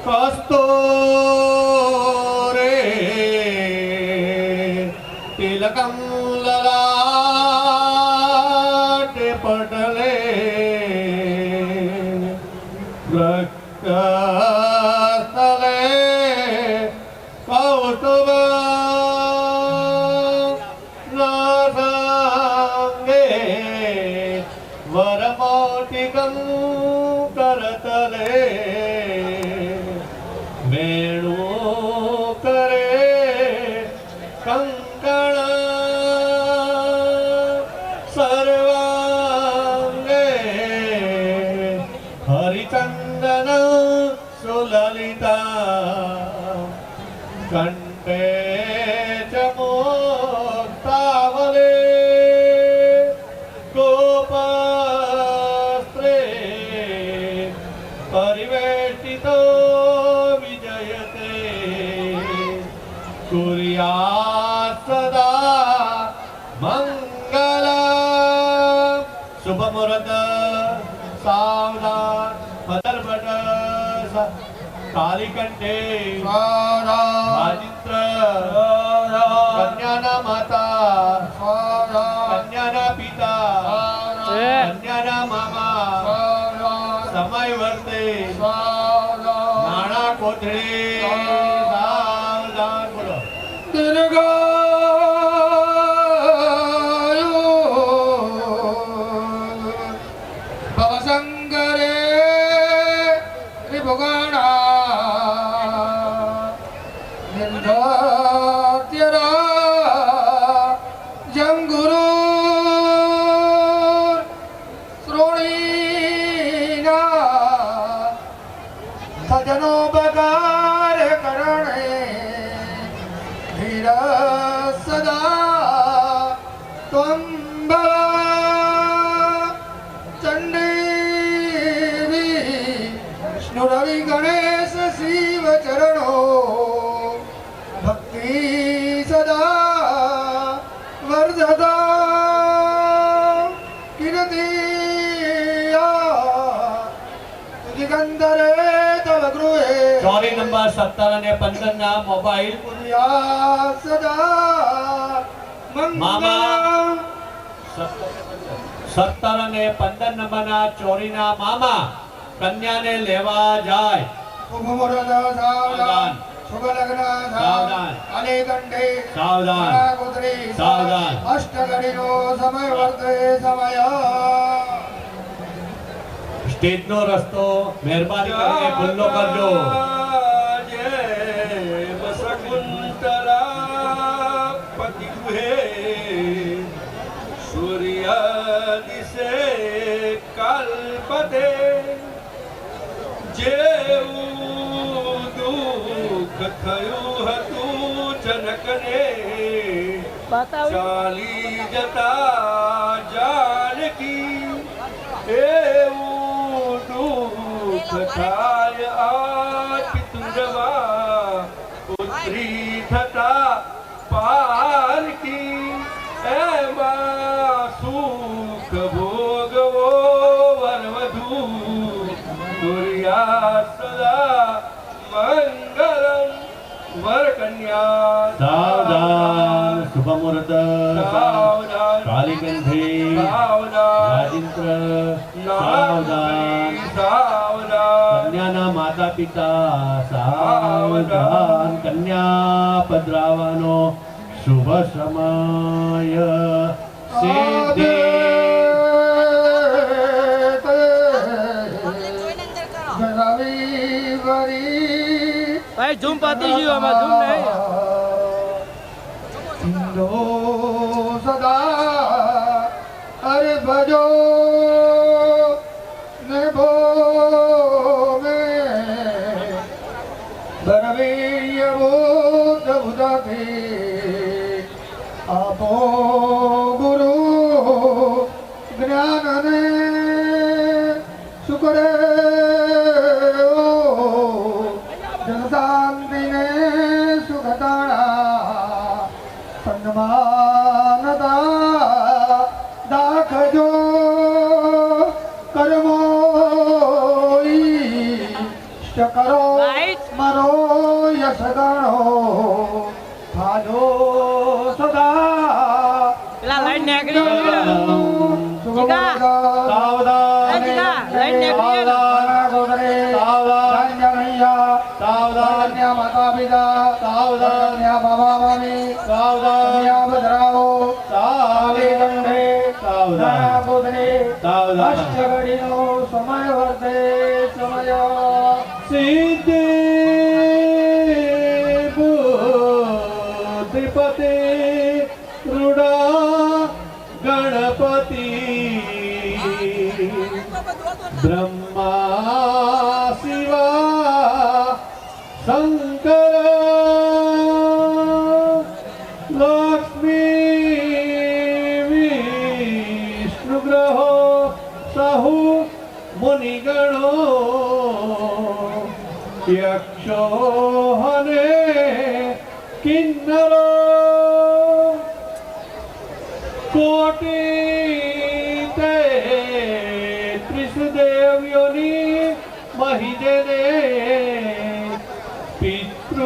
કસ્તો તિલકમ લલાટે પટલે રક્તસ્થલે કૌસ્તુભ નાસાંગે વરમૌટિકં કરતલે વેણુ કરે કંકણ સર્વાંગે હરિચંદન સુલલિતા કંઠે ચ મુક્તાવલે ગોપસ્ત્રે પરિવેષ્ટિતો વિજયતે कुर्यात् सदा मंगल शुभ मुहूर्त सावधान पदर्पण कालीकंठे राजित्र कन्याना माता कन्याना પિતા કન્યાના મામા સમય વર્તે નાણા કોથળી સાવધાન બોલો ભવશંકરે રિભુગણા નિર્ધત્યરા જંગુરુ શ્રોણીના સજનો બગાર કરણે ધીર સદા ત્વં ભવ ચંડી વિષ્ણુ રવિ ગણેશ શિવ ચરણો ભક્તિ સદા વર્ધતા કીર્તિયા દિગંતરે તવ ગૃહે ચોરી નંબર 17 અને 15 ના મોબાઈલ પુર્યા સદા મામા 17 અને 15 નંબરના ચોરીના મામા કન્યાને લેવા જાય શુભ મુહૂર્ત સાવધાન શુભ લગ્ન સાવધાન કાલીકંઠે સાવધાન ગોત્રી સાવધાન અષ્ટઘડીનો સમય વર્તે સમય સ્ટેજ નો રસ્તો મહેરબાની કરીને ખુલ્લો કરજો સૂર્ય દિશે કલ્પતે જેવું દુઃખ થયું હતું જનકને ચાલી જતા જાનકી એવું દુઃખ થાય આ પિતુંડમાં પુત્રી થતા પારકી એમાં સુખ ભોગવો વરવધુ દુર્યા સદા મંગલમ વર કન્યા સાવધાન શુભ મુહૂર્ત સાવધાન કાલીકંઠે સાવધાન રાજિન્દ્ર સાવધાન સાવધાન કન્યાના માતા પિતા સાવધાન કન્યા પધરાવાનો શુભ સમય સિદ્ધિ ભાઈ ઝૂમ પાતી ગયું આમાં ઝૂમ નહીં સદા અરે ભજો ને ભો મે બરવીય ભૂત ભૂતાથી આપો ગુરુ જ્ઞાન ને સુકરે જનશાંતિ ને સુખતાણા સન્માનતા દાખજો કર્મો ઈષ્ટ કરો મારો યશ ગણો ભાજો સદા નીકળી સાવધાન એ જીગા લાઈન નીકળી સાવધાન માતા પિતા સાવધાન બાબા મામી સાવધાન ભદ્રાઓ સાવધાન સાવધાન સાવધાન અષ્ટઘડીનો સમય વર્તે સમય સિદ્ધિ બુદ્ધિપતિ રૂડા ગણપતિ બ્રહ્મા શિવા શંકર લક્ષ્મી વિષ્ણુ ગ્રહો સહુ મુનિગણો યક્ષો હને કિન્નરો કોટી તેત્રીસ દેવ્યોની મહિજને પિતૃ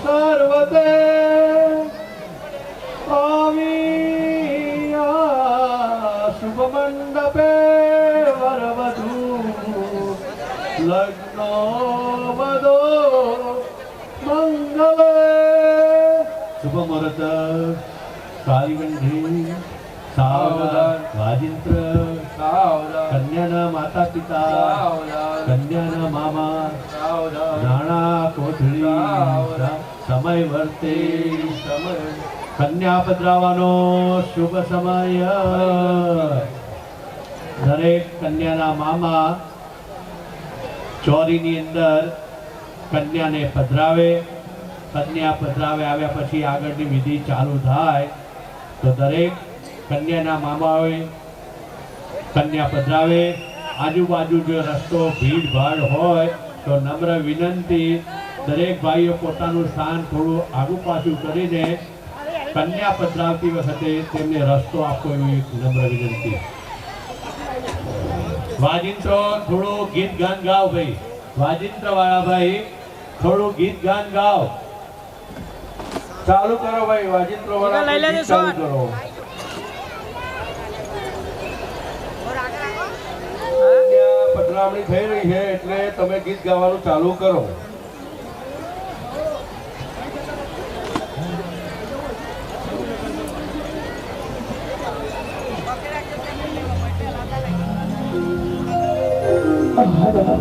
સર્વતે આવ્યા શુભ મંડપે વરવધુ લગ્નો વદો મંગલે શુભ મુહૂર્ત કાળીગંધી સાવધાન વાજિંત્ર કન્યાના માતા પિતા કન્યાના મામા નાણા કોથળી સમય વર્તે કન્યા પધરાવાનો શુભ સમય દરેક કન્યાના મામા ચોરીની અંદર કન્યાને પધરાવે. કન્યા પધરાવે આવ્યા પછી આગળની વિધિ ચાલુ થાય તો દરેક કન્યાના મામાઓએ કન્યા પધરાવે. આજુબાજુ જો રસ્તો ભીડ ભાડ હોય તો નમ્ર વિનંતી દરેક ભાઈઓ પોતાનું સ્થાન થોડું આગું પાછું કરીને કન્યા પધરાવતી વખતે તેમને રસ્તો આપવો એવી નમ્ર વિનંતી. વાજિંત્રો થોડું ગીત ગાન ગાઓ ભાઈ. વાજિંત્ર વાળા ભાઈ થોડું ગીત ગાન ગાઓ. ચાલુ કરો ભાઈ. વાજિંત્રો વાળા લઈ લેજો ગીત ચાલુ શોટ. કરો. પધરામણી થઈ રહી છે એટલે તમે ગીત ગાવાનું ચાલુ કરો. Yeah.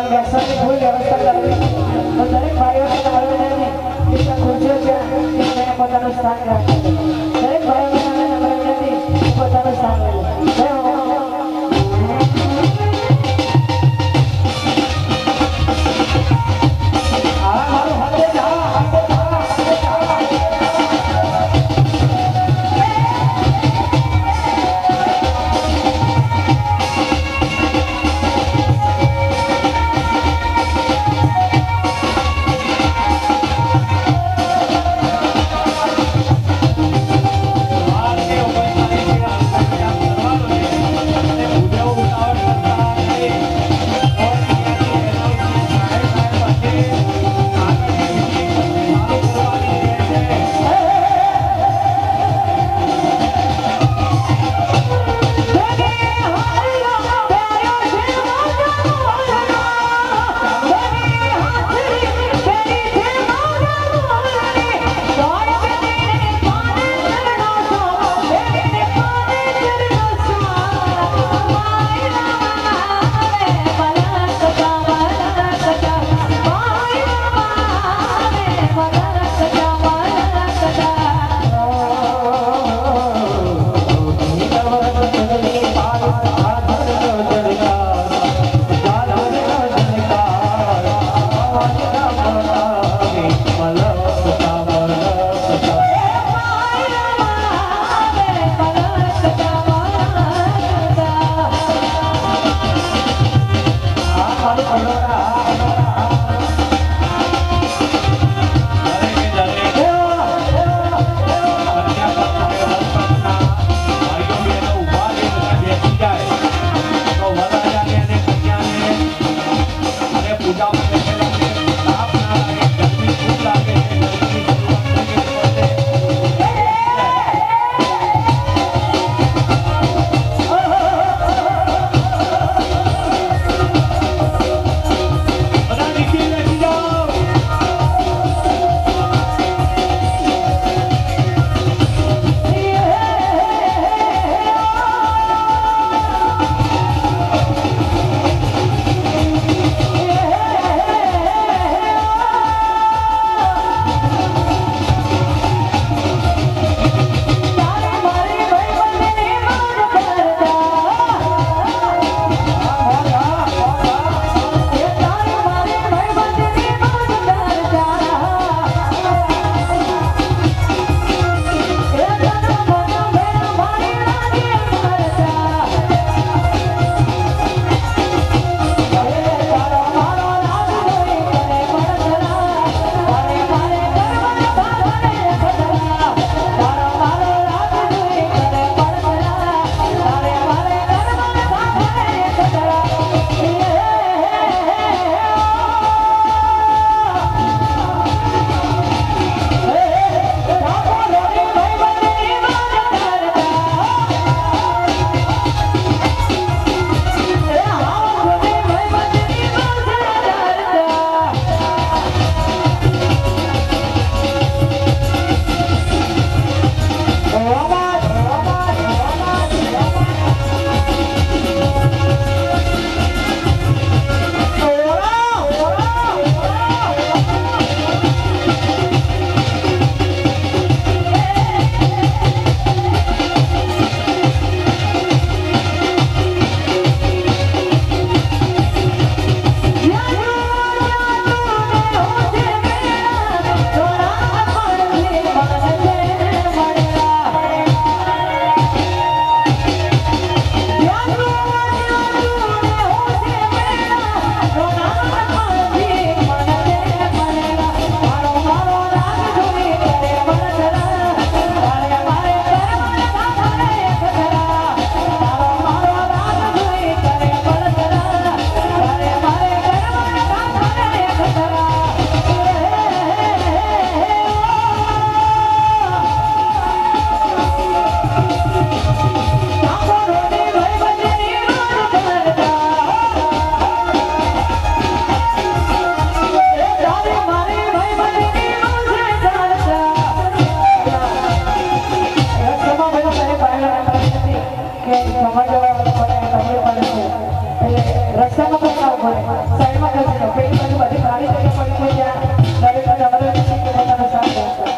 અહીંયા બેસવાની ફૂલ વ્યવસ્થા કરેલી તો દરેક ભાઈઓને નમ્રતાથી કેટલા ખુરશીઓ છે એને પોતાનું સ્થાન રાખે દરેક ભાઈઓને નમ્રતાથી પોતાનું સ્થાન લે છે પેલી બાજુ બધી ખાલી જગ્યા પડી છે ત્યાં દરેક અમારે પોતાનો સાથ આપશે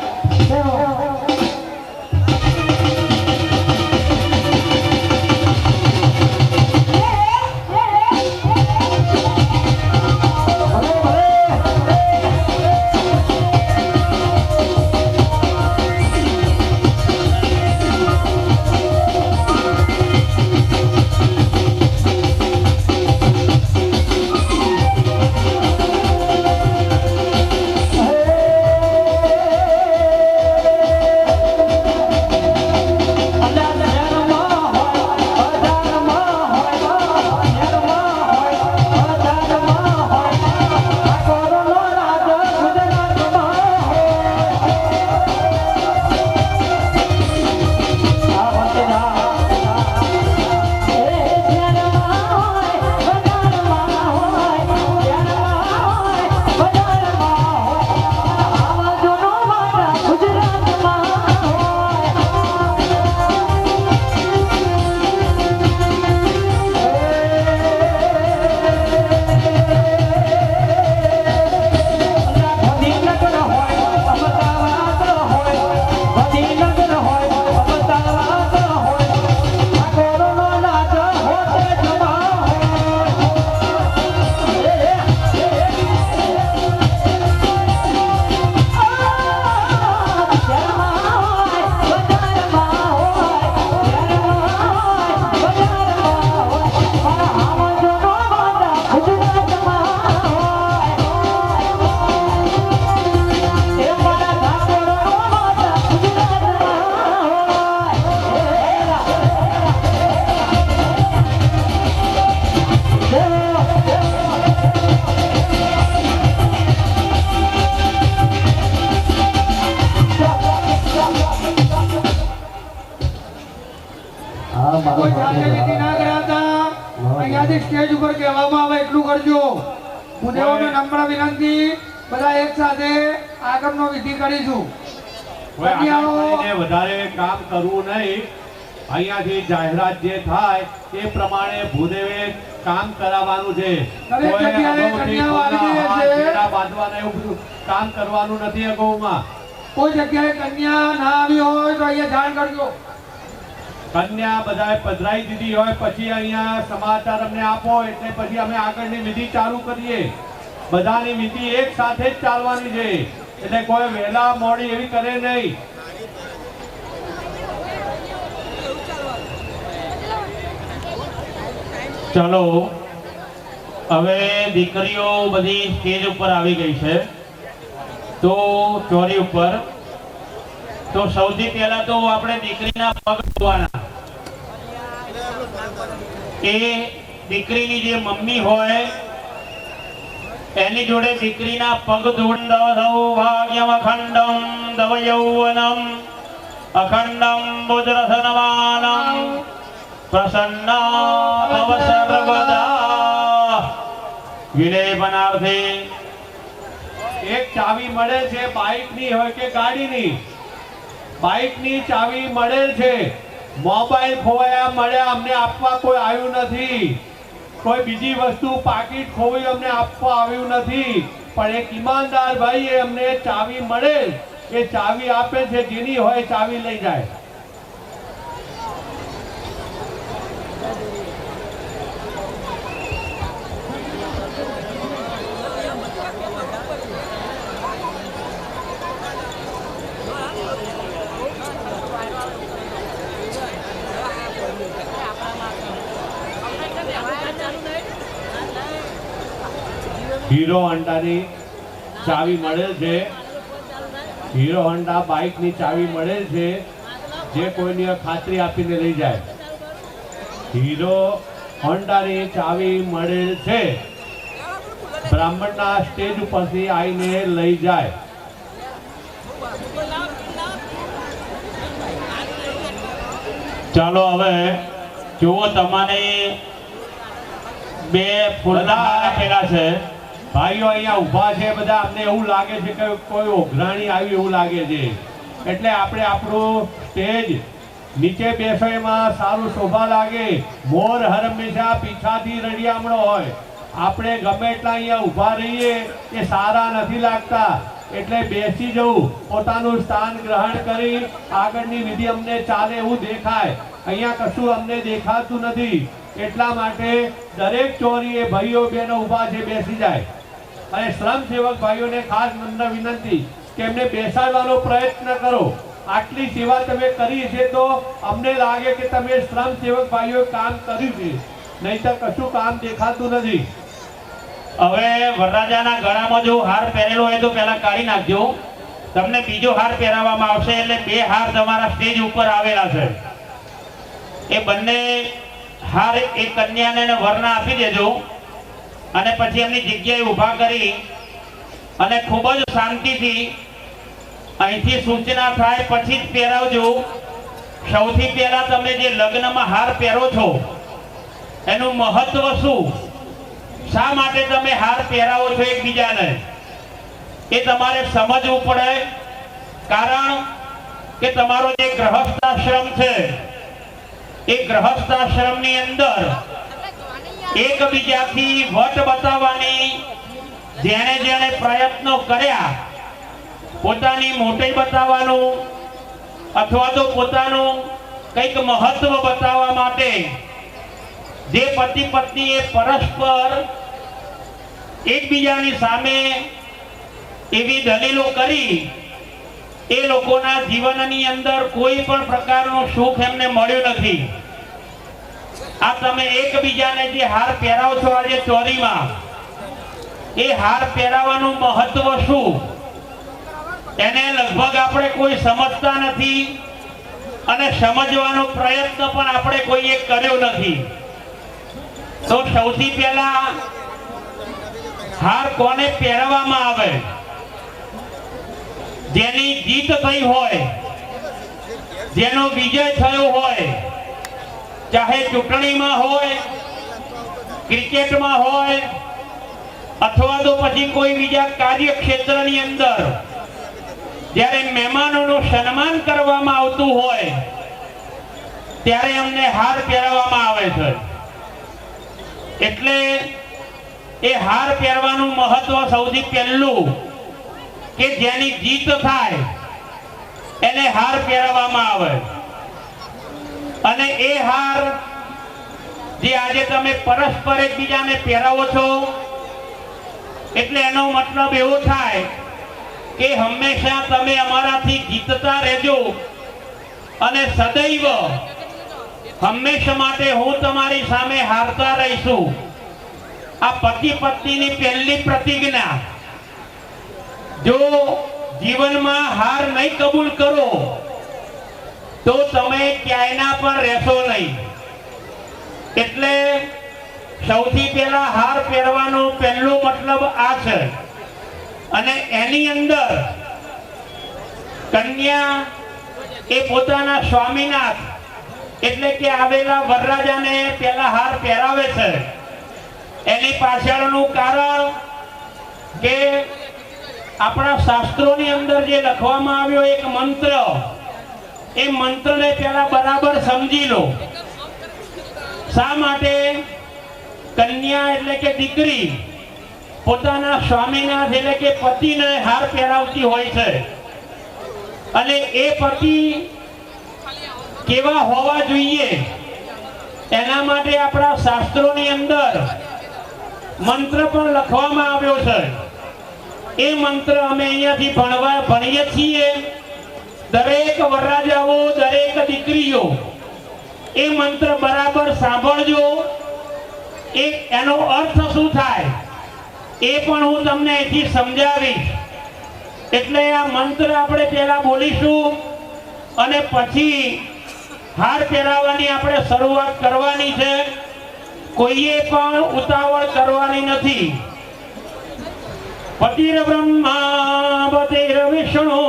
કોઈ જાતે વિધિ ના કરાતા અહીંયાથી સ્ટેજ ઉપર કહેવામાં આવે એટલું કરજો. ભૂદેવોને નમ્ર વિનંતી, બધા એક સાથે આગમનો વિધિ કરીશું. વધારે કામ કરવું નહીં. અહીંયાથી જાહેરાત જે થાય એ પ્રમાણે ભૂદેવે કામ કરાવવાનું છે. દરેક જગ્યાએ કન્યાઓ આવી રહી છે. બાંધવાના એવું બધું કામ કરવાનું નથી. અગાઉમાં કોઈ જગ્યાએ કન્યા ના આવી હોય તો અહીંયા જાણ કરજો. કન્યા બધાએ પધરાઈ દીધી હોય પછી અહીંયા સમાચાર અમને આપો એટલે પછી અમે આગળની વિધિ ચાલુ કરીએ. બધાની વિધિ એક સાથે જ ચાલવાની છે એટલે કોઈ વહેલા મોડી એવી કરે નહીં. ચલો હવે દીકરીઓ બધી સ્ટેજ ઉપર આવી ગઈ છે તો ચોરી ઉપર તો સૌથી પહેલા તો આપણે દીકરીના પગ ધોવાના. એ દીકરીની જે મમ્મી હોય એની જોડે દીકરીના પગ ધોંડવ સૌભાગ્યમ અખંડમ દવ યૌવનમ અખંડમ બુદ્રસનમાનમ પ્રસન્ના ભવ સર્વદા વિલેપનાર્થે. એક ચાવી મળે છે બાઇકની હોય કે ગાડીની. બાઇકની ચાવી મળે છે. મોબાઈલ ખોવાયા મળ્યા અમને આપવા કોઈ આવ્યું નથી. કોઈ બીજી વસ્તુ પાકીટ ખોવાયું અમને આપવા આવ્યું નથી. પણ એક ઈમાનદાર ભાઈ અમને ચાવી મળે એ ચાવી આપે છે. જેની હોય ચાવી લઈ જાય. હીરો હોન્ડાની ચાવી મળેલ છે. હીરો હોન્ડા બાઇકની ચાવી મળેલ છે. જે કોઈની ખાતરી આપીને લઈ જાય. હીરો હોન્ડાની ચાવી મળેલ છે. બ્રાહ્મણના સ્ટેજ ઉપરથી આવીને લઈ જાય. ચાલો હવે જુઓ તમને બે ફૂલના આપેલા છે. ભાઈઓ અહીંયા ઊભા છે બધા. અમને એવું લાગે છે કે કોઈ ઓઘરાણી આવી એવું લાગે છે એટલે આપણે આપણું સ્ટેજ નીચે બેસો એમાં સારું શોભા લાગે. મોર હંમેશા પીછાથી રડિયામણો હોય આપણે ગમે એટલા અહીંયા ઊભા રહીએ એ સારા નથી લાગતા, એટલે બેસી જવું, પોતાનું સ્થાન ગ્રહણ કરી આગળની વિધિ અમને ચાલે એવું દેખાય. અહીંયા કશું અમને દેખાતું નથી, એટલા માટે દરેક ચોરીએ ભાઈઓ બહેનો ઊભા છે બેસી જાય. અને શ્રમ સેવક ભાઈઓને ખાસ નમ્ર વિનંતી કે એમને બેસાડવાનો પ્રયત્ન કરો. આટલી સેવા તમે કરી છે તો અમને લાગે કે તમે શ્રમ સેવક ભાઈઓ કામ કર્યું છે, નહીંતર કશું કામ દેખાતું નથી. હવે વરરાજાના ગળામાં જો હાર પહેરેલો હોય તો પહેલા કાઢી નાખજો. તમને બીજો હાર પહેરાવવામાં આવશે, એટલે 2 હાર તમારા સ્ટેજ ઉપર આવેલા છે. એ બંને હાર એક કન્યાને અને વરને આપી દેજો અને પછી એમની જગ્યાએ ઊભા કરી અને ખૂબ જ શાંતિથી અહીંથી સૂચના થાય પછી જ પહેરાવજો. સૌથી પહેલા તમે જે લગ્નમાં હાર પહેરો છો એનું મહત્વ શું, શા માટે તમે હાર પહેરાવો છો એકબીજાને, એ તમારે સમજવું પડે. કારણ કે તમારો જે ગૃહસ્થાશ્રમ છે એ ગૃહસ્થાશ્રમની અંદર એકબીજાથી વટ બતાવવાની જેણે જેણે પ્રયત્નો કર્યા, પોતાની મોટી બતાવવાનું અથવા તો પોતાનું કંઈક મહત્વ બતાવવા માટે જે પતિ પત્નીએ પરસ્પર એકબીજાની સામે એવી દલીલો કરી, એ લોકોના જીવનની અંદર કોઈ પણ પ્રકારનું સુખ એમને મળ્યું નથી. આ તમે એકબીજાને જે હાર પહેરાવો છો આજે ચોરીમાં, એ હાર પહેરાવાનું મહત્વ શું એને લગભગ આપણે કોઈ સમજતા નથી અને સમજવાનો પ્રયત્ન પણ આપણે કોઈએ કર્યો નથી. તો સૌથી પહેલા હાર કોને પહેરવામાં આવે? જેની જીત થઈ હોય, જેનો વિજય થયો હોય, ચાહે ચૂંટણીમાં હોય, ક્રિકેટમાં હોય અથવા તો પછી કોઈ બીજા કાર્યક્ષેત્રની અંદર જ્યારે મહેમાનોનું સન્માન કરવામાં આવતું હોય ત્યારે અમને હાર પહેરવામાં આવે છે. એટલે એ હાર પહેરવાનું મહત્વ સૌથી પહેલું કે જેની જીત થાય એને હાર પહેરવામાં આવે. અને એ હાર જે આજે તમે પરસ્પર એકબીજાને પહેરાવો છો, એટલે એનો મતલબ એવો થાય કે હંમેશા તમે અમારાથી જીતતા રહેજો અને સદૈવ હંમેશા માટે હું તમારી સામે હારતા રહીશું. આ પતિ પત્નીની પહેલી પ્રતિજ્ઞા. જો જીવનમાં હાર નહીં કબૂલ કરો તો તમે ક્યાંયના પણ રહેશો નહીં. એટલે સૌથી પહેલા હાર પહેરવાનો પહેલો મતલબ આ છે. અને એની અંદર કન્યા એ પોતાના સ્વામીનાથ એટલે કે આવેલા વરરાજાને પહેલા હાર પહેરાવે છે. એની પાછળનું કારણ કે આપણા શાસ્ત્રોની અંદર જે લખવામાં આવ્યો એક મંત્ર, એ મંત્રને પહેલા બરાબર સમજી લો. શા માટે કન્યા એટલે કે દીકરી પોતાના સ્વામીનાથ એટલે કે પતિને હાર પહેરાવતી હોય છે. અને એ પતિ કેવા હોવા જોઈએ એના માટે આપણા શાસ્ત્રોની અંદર મંત્ર પણ લખવામાં આવ્યો છે. એ મંત્ર અમે અહીંયાથી ભણીએ છીએ. દરેક વરરાજાઓ, દરેક દીકરીઓ એ મંત્ર બરાબર સાંભળજો. એનો અર્થ શું થાય એ પણ હું તમને અહીંથી સમજાવીશ. એટલે આ મંત્ર આપણે પહેલા બોલીશું અને પછી હાર પહેરાવવાની આપણે શરૂઆત કરવાની છે. કોઈએ પણ ઉતાવળ કરવાની નથી. પતિર બ્રહ્મા પતિર વિષ્ણુ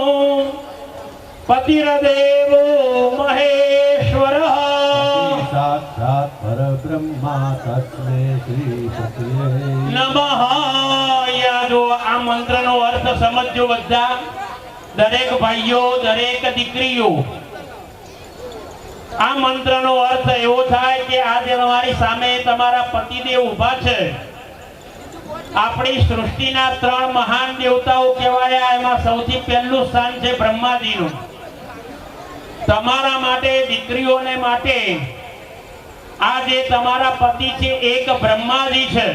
પતિર દેવો મહેશ્વર સાક્ષાત પરબ્રહ્મા તસ્મૈ શ્રી સત્યે નમઃ. યાદો આ મંત્રનો અર્થ સમજજો બધા, દરેક ભાઈઓ, દરેક દીકરીઓ. આ મંત્રનો અર્થ એવો થાય કે આજે તમારી સામે તમારા પતિદેવ ઊભા છે આપણી સૃષ્ટિના 3 મહાન દેવતાઓ કહેવાયા. એમાં સૌથી પહેલું સ્થાન છે બ્રહ્માજીનું. તમારા માટે, દીકરીઓને માટે આ જે તમારા પતિ છે એક બ્રહ્માજી છે.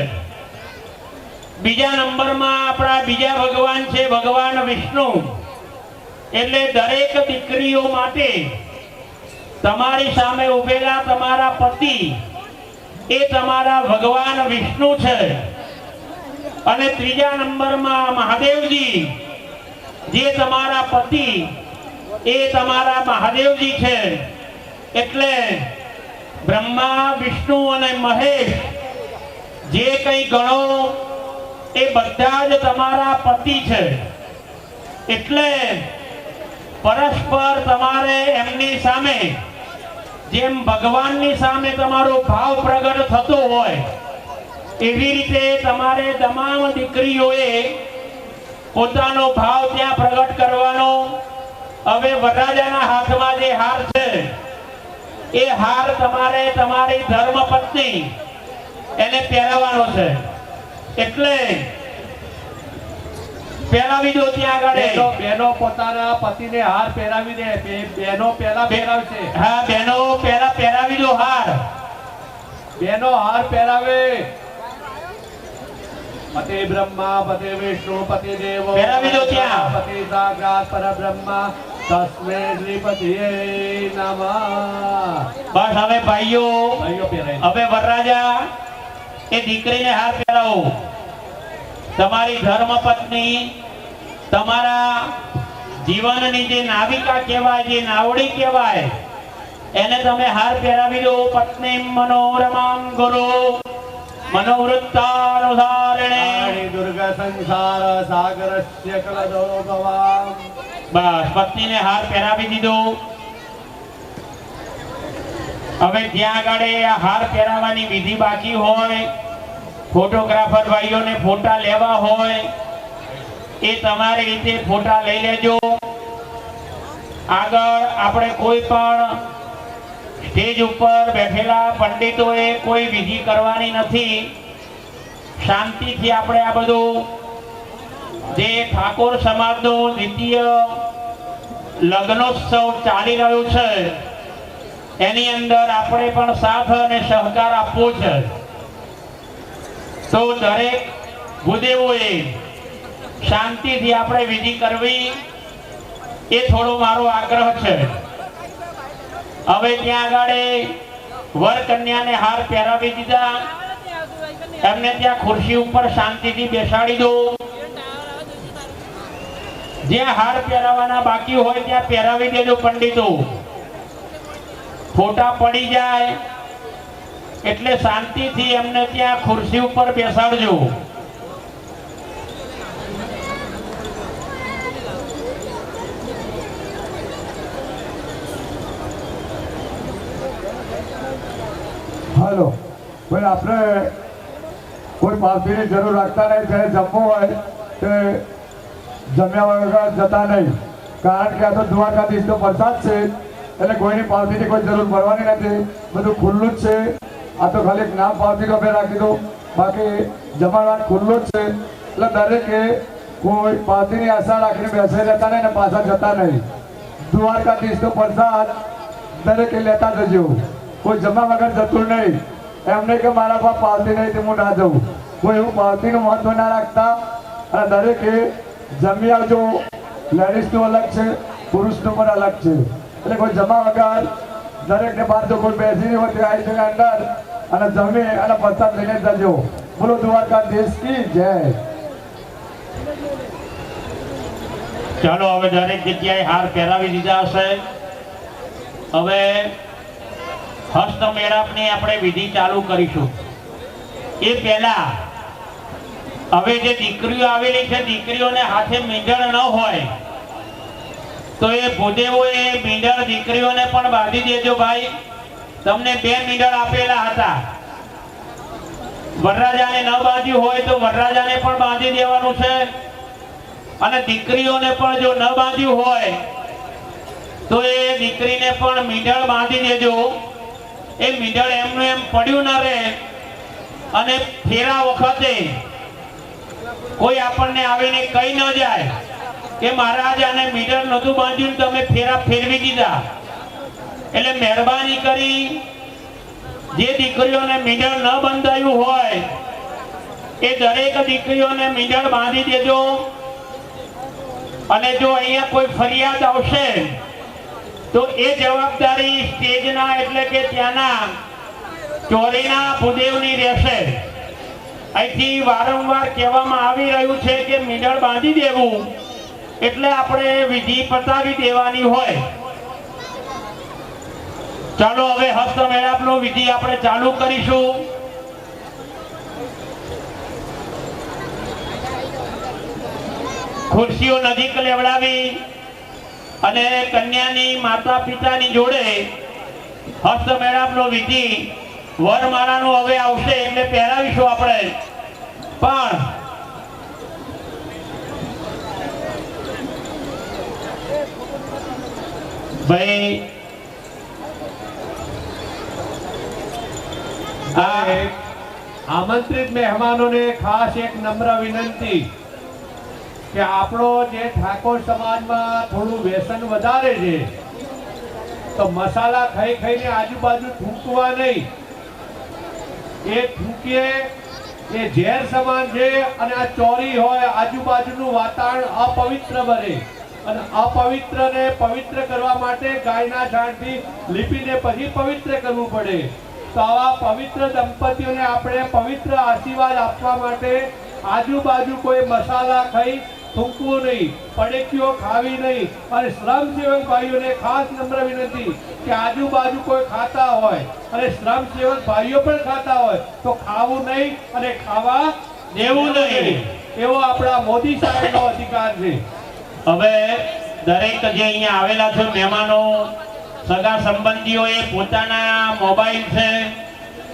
બીજા નંબરમાં આપણા બીજા ભગવાન છે ભગવાન વિષ્ણુ. એટલે દરેક દીકરીઓ માટે તમારી સામે ઉભેલા તમારા પતિ એ તમારા ભગવાન વિષ્ણુ છે. અને ત્રીજા નંબરમાં મહાદેવજી જે તમારા પતિ એ તમારા મહાદેવજી છે. એટલે બ્રહ્મા, વિષ્ણુ અને મહેશ જે કંઈ ગણો એ બધા જ તમારા પતિ છે. એટલે પરસ્પર તમારે એમની સામે જેમ ભગવાનની સામે તમારો ભાવ પ્રગટ થતો હોય એવી રીતે તમારે તમામ દીકરીઓએ પોતાનો ભાવ ત્યાં પ્રગટ કરવાનો. હવે વરરાજાના હાથમાં જે હાર છે એ હાર તમારે તમારી ધર્મપત્ની એને પહેરાવવાનો છે. એટલે પહેરાવી દો ત્યાં આગળ. બહેનો પોતાના પતિને હાર પહેરાવી દે. બહેનો પહેલા પહેરાવશે. હા, બહેનો પહેલા પહેરાવી દો હાર. બહેનો હાર પહેરાવે. પતિ બ્રહ્મા, પતિ વિષ્ણુ, પતિ દેવો, પહેરાવી દો ત્યાં. પતિ સાક્ષાત પરબ્રહ્મા તસ્મે શ્રીપતિએ નમઃ. બસ હવે ભાઈઓ પહેરાય. હવે વરરાજા એ દીકરીને હાર પહેરાવો. તમારી ધર્મપત્ની, તમારા જીવનની જે નાવિકા કહેવાય, જે નાવડી કહેવાય, એને તમે હાર પહેરાવી દો. પત્ની મનોરમાં ગુરુ મનોવૃત્તાનુસારિણે દુર્ગા સંસાર સાગરસ્ય કલદો ભવામ. બસ પત્નીને હાર પહેરાવી દીધો. હવે જ્યાં આગળ આ હાર પહેરાવવાની વિધિ બાકી હોય, ફોટોગ્રાફર ભાઈઓને ફોટા લેવા હોય એ તમારી રીતે ફોટા લઈ લેજો. આગળ આપણે કોઈ પણ સ્ટેજ ઉપર બેઠેલા પંડિતોએ કોઈ વિધિ કરવાની નથી. શાંતિથી આપણે આ બધું જે ઠાકોર સમાજનો દ્વિતીય લગ્નોત્સવ ચાલી રહ્યો છે એની અંદર આપણે પણ સાથ અને સહકાર આપવો છે. તો દરેક ભૂદેવોએ શાંતિથી આપણે વિધિ કરવી એ થોડો મારો આગ્રહ છે. હવે ત્યાં આગળ વર કન્યાને હાર પહેરાવી દીધા. એમને ત્યાં ખુરશી ઉપર શાંતિથી બેસાડી દો. જ્યાં હાર પહેરાવાના બાકી હોય ત્યાં પહેરાવી દેજો પંડિતો. ફોટા પડી જાય એટલે શાંતિથી એમને ત્યાં ખુરશી ઉપર બેસાડજો. હાલો ભાઈ, આપણે કોઈ પાવતીની જરૂર રાખતા નહીં. જ્યારે જમવું હોય તે જમ્યા વગર જતા નહીં. કારણ કે આ તો દ્વારકાધીશનો પ્રસાદ છે એટલે કોઈની પાવતીની કોઈ જરૂર ભરવાની નથી. બધું ખુલ્લું જ છે. આ તો ખાલી એક નામ પાવતીનો આપણે રાખી દો, બાકી જમણવાર ખુલ્લું જ છે. એટલે દરેકે કોઈ પાવતીની આશા રાખીને બેસી રહેતા નહીં ને પાછા જતા નહીં. દ્વારકાધીશનો પ્રસાદ દરેકે લેતા જજો. કોઈ જમા વગર જતું નહીં. એમ નહીં કે મારા પાસે પાવતી નહીં તો હું ના જઉં. કોઈ એવું પાવતીનું મહત્વ ના રાખતા. અને દરેકે જમી આવજો. લેડીઝનું અલગ છે, પુરુષનું પણ અલગ છે. એટલે કોઈ જમા વગર દરેકને બહાર જો કોઈ બેસી હોય તે આવી જગ્યા અંદર અને જમી અને પ્રસાદ લઈને જજો. બોલો દ્વારકાધીશ કી જય. ચાલો હવે દરેક જગ્યાએ હાર પહેરાવી દીધા હશે. હવે હસ્ત મેળાપની આપણે વિધિ ચાલુ કરીશું. એ પહેલા હવે જે દીકરીઓ આવેલી છે, દીકરીઓને હાથે મીંડળ ન હોય તો એ ભૂદેવોએ મીંડળ દીકરીઓને પણ બાંધી દેજો. ભાઈ, તમને 2 મીંડળ આપેલા હતા. વરરાજાને ન બાંધ્યું હોય તો વરરાજાને પણ બાંધી દેવાનું છે. અને દીકરીઓને પણ જો ન બાંધ્યું હોય તો એ દીકરીને પણ મીંડળ બાંધી દેજો. એ મીંડળ એમનું એમ પડ્યું ન રહે અને ફેરા વખતે કોઈ આપણને આવીને કહી ન જાય કે મહારાજ આને મીટર નતું બાંધ્યું તમે ફેરા ફેરવી દીધા. એટલે મહેરબાની કરી જે દીકરીઓને મીટર ન બંધાયું હોય એ દરેક દીકરીઓને મીટર બાંધી દેજો. અને જો અહીંયા કોઈ ફરિયાદ આવશે તો એ જવાબદારી સ્ટેજના એટલે કે ત્યાંના ચોરીના ભૂદેવની રહેશે. અહીંથી વારંવાર કહેવામાં આવી રહ્યું છે કે મીટર બાંધી દેવું એટલે આપણે વિધિ પતાવી દેવાની હોય. ચાલો હવે હસ્તમેળાપનો વિધિ આપણે ચાલુ કરીશું. ખુરશીઓ નજીક લેવડાવી અને કન્યાની માતા પિતાની જોડે હસ્તમેળાપનો વિધિ વરમાળાનું હવે આવશે એટલે પહેરાવીશું આપણે. પણ ભાઈ આમંત્રિત મહેમાનોને ખાસ એક નમ્ર વિનંતી કે આપણો જે ઠાકોર સમાજમાં થોડું વ્યસન વધારે છે તો મસાલા ખાઈ ખાઈને આજુબાજુ થૂંકવા નહીં. એ થૂંકીએ એ ઝેર સમાન છે અને આ ચોરી હોય આજુબાજુનું વાતાવરણ અપવિત્ર બને અને અપવિત્રને પવિત્ર કરવા માટે ગાયના છાણથી લીપીને પછી પવિત્ર કરવું પડે. તો આવા પવિત્ર દંપતીઓને આપણે પવિત્ર આશીર્વાદ આપવા માટે આજુબાજુ કોઈ મસાલા ખાઈ થૂંકવું નહીં, પડેકીઓ ખાવી નહીં. અને શ્રમસેવક ભાઈઓને ખાસ નમ્ર વિનંતી કે આજુબાજુ કોઈ ખાતા હોય અને શ્રમસેવક ભાઈઓ પણ ખાતા હોય તો ખાવું નહીં અને ખાવા દેવું નહીં. એવો આપણા મોદી સાહેબનો અધિકાર છે. હવે દરેક જે અહીંયા આવેલા છે મહેમાનો સગા સંબંધીઓએ પોતાના મોબાઈલ છે,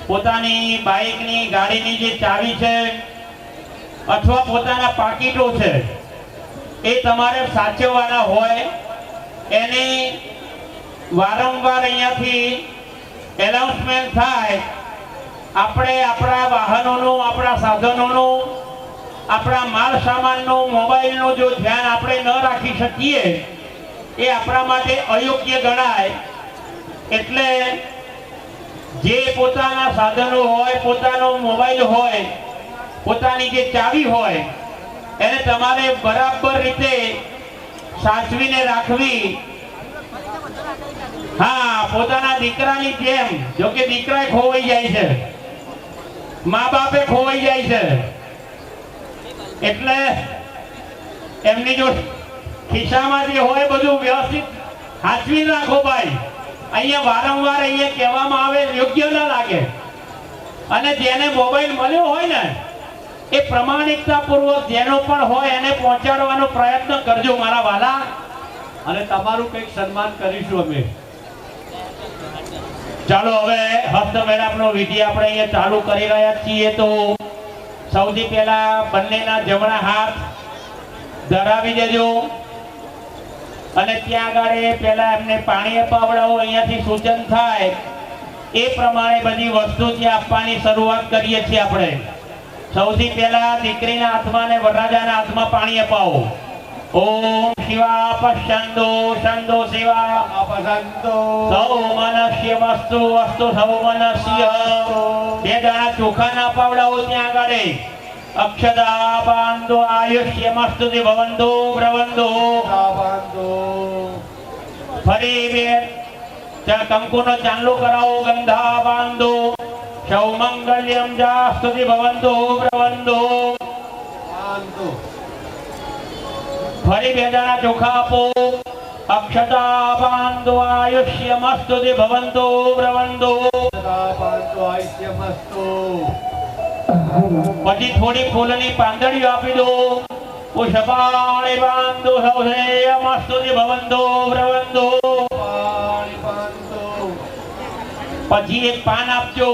પોતાની બાઇકની ગાડીની જે ચાવી છે અથવા પોતાના પાકીટો છે એ તમારે સાચવવાના હોય. એની વારંવાર અહીંયાથી એનાઉન્સમેન્ટ થાય. આપણે આપણા વાહનોનું, આપણા સાધનોનું, આપણા માલ સામાનનું, મોબાઈલનું જો ધ્યાન આપણે ન રાખી શકીએ એ આપણા માટે અયોગ્ય ગણાય. એટલે જે પોતાના સાધનો હોય, પોતાનો મોબાઈલ હોય, પોતાની જે ચાવી હોય એને તમારે બરાબર રીતે સાચવીને રાખવી. હા, પોતાના દીકરાની જેમ. જો કે દીકરા ખોવાઈ જાય છે, મા બાપે ખોવાઈ જાય છે, એટલે એમની જો ખિસ્સામાં જે હોય બધું વ્યવસ્થિત સાચવી રાખો ભાઈ. અહીંયા વારંવાર અહીંયા કહેવામાં આવે યોગ્ય ના લાગે. અને જેને મોબાઈલ મળ્યો હોય ને એ પ્રમાણિકતા પૂર્વક જેનો પણ હોય એને પહોંચાડવાનો પ્રયત્ન કરજો મારા વાલા. અને તમારું કંઈક સન્માન કરીશું અમે. ચાલો હવે હસ્તમેળાપનો વિધિ આપણે અહીંયા ચાલુ કરી રહ્યા છીએ. તો સૌથી પહેલા બંનેના જમણા હાથ ધરાવી દેજો અને ત્યાં આગળ પહેલા એમને પાણી અપાવડાવો. અહીંયાથી સૂચન થાય એ પ્રમાણે બધી વસ્તુ ત્યાં આપવાની શરૂઆત કરીએ છીએ આપણે. સૌથી પહેલા દીકરીના હાથમાં અને વરરાજાના હાથમાં પાણી અપાવો. ઓમ શિવા પશ્ચંદો શંદો શિવા અપસંતો સૌ મનસ્ય વસ્તુ વસ્તુ સૌ મનસ્ય. બે દાણા ચોખા ના પાવડાવો ત્યાં આગળ. અક્ષદા બાંધો આયુષ્યમસ્તુ ભવંતો પ્રવંતો. ફરી બે કંકુનો ચાંદલો કરાવો. ગંધા બાંધો સૌમંગલ્યમ જાસ્તુ ભવંતો પ્રવંતો. ફરી બે દાણા ચોખા આપો. અક્ષતા બાંધો આયુષ્યમસ્તુ ભવંતો પ્રવંતો. પછી થોડી ફૂલની પાંદડીઓ આપી દો. પુષ્પાણી બાંધો સૌધેયમસ્તુ ભવંતો પ્રવંતો. પછી એક પાન આપજો.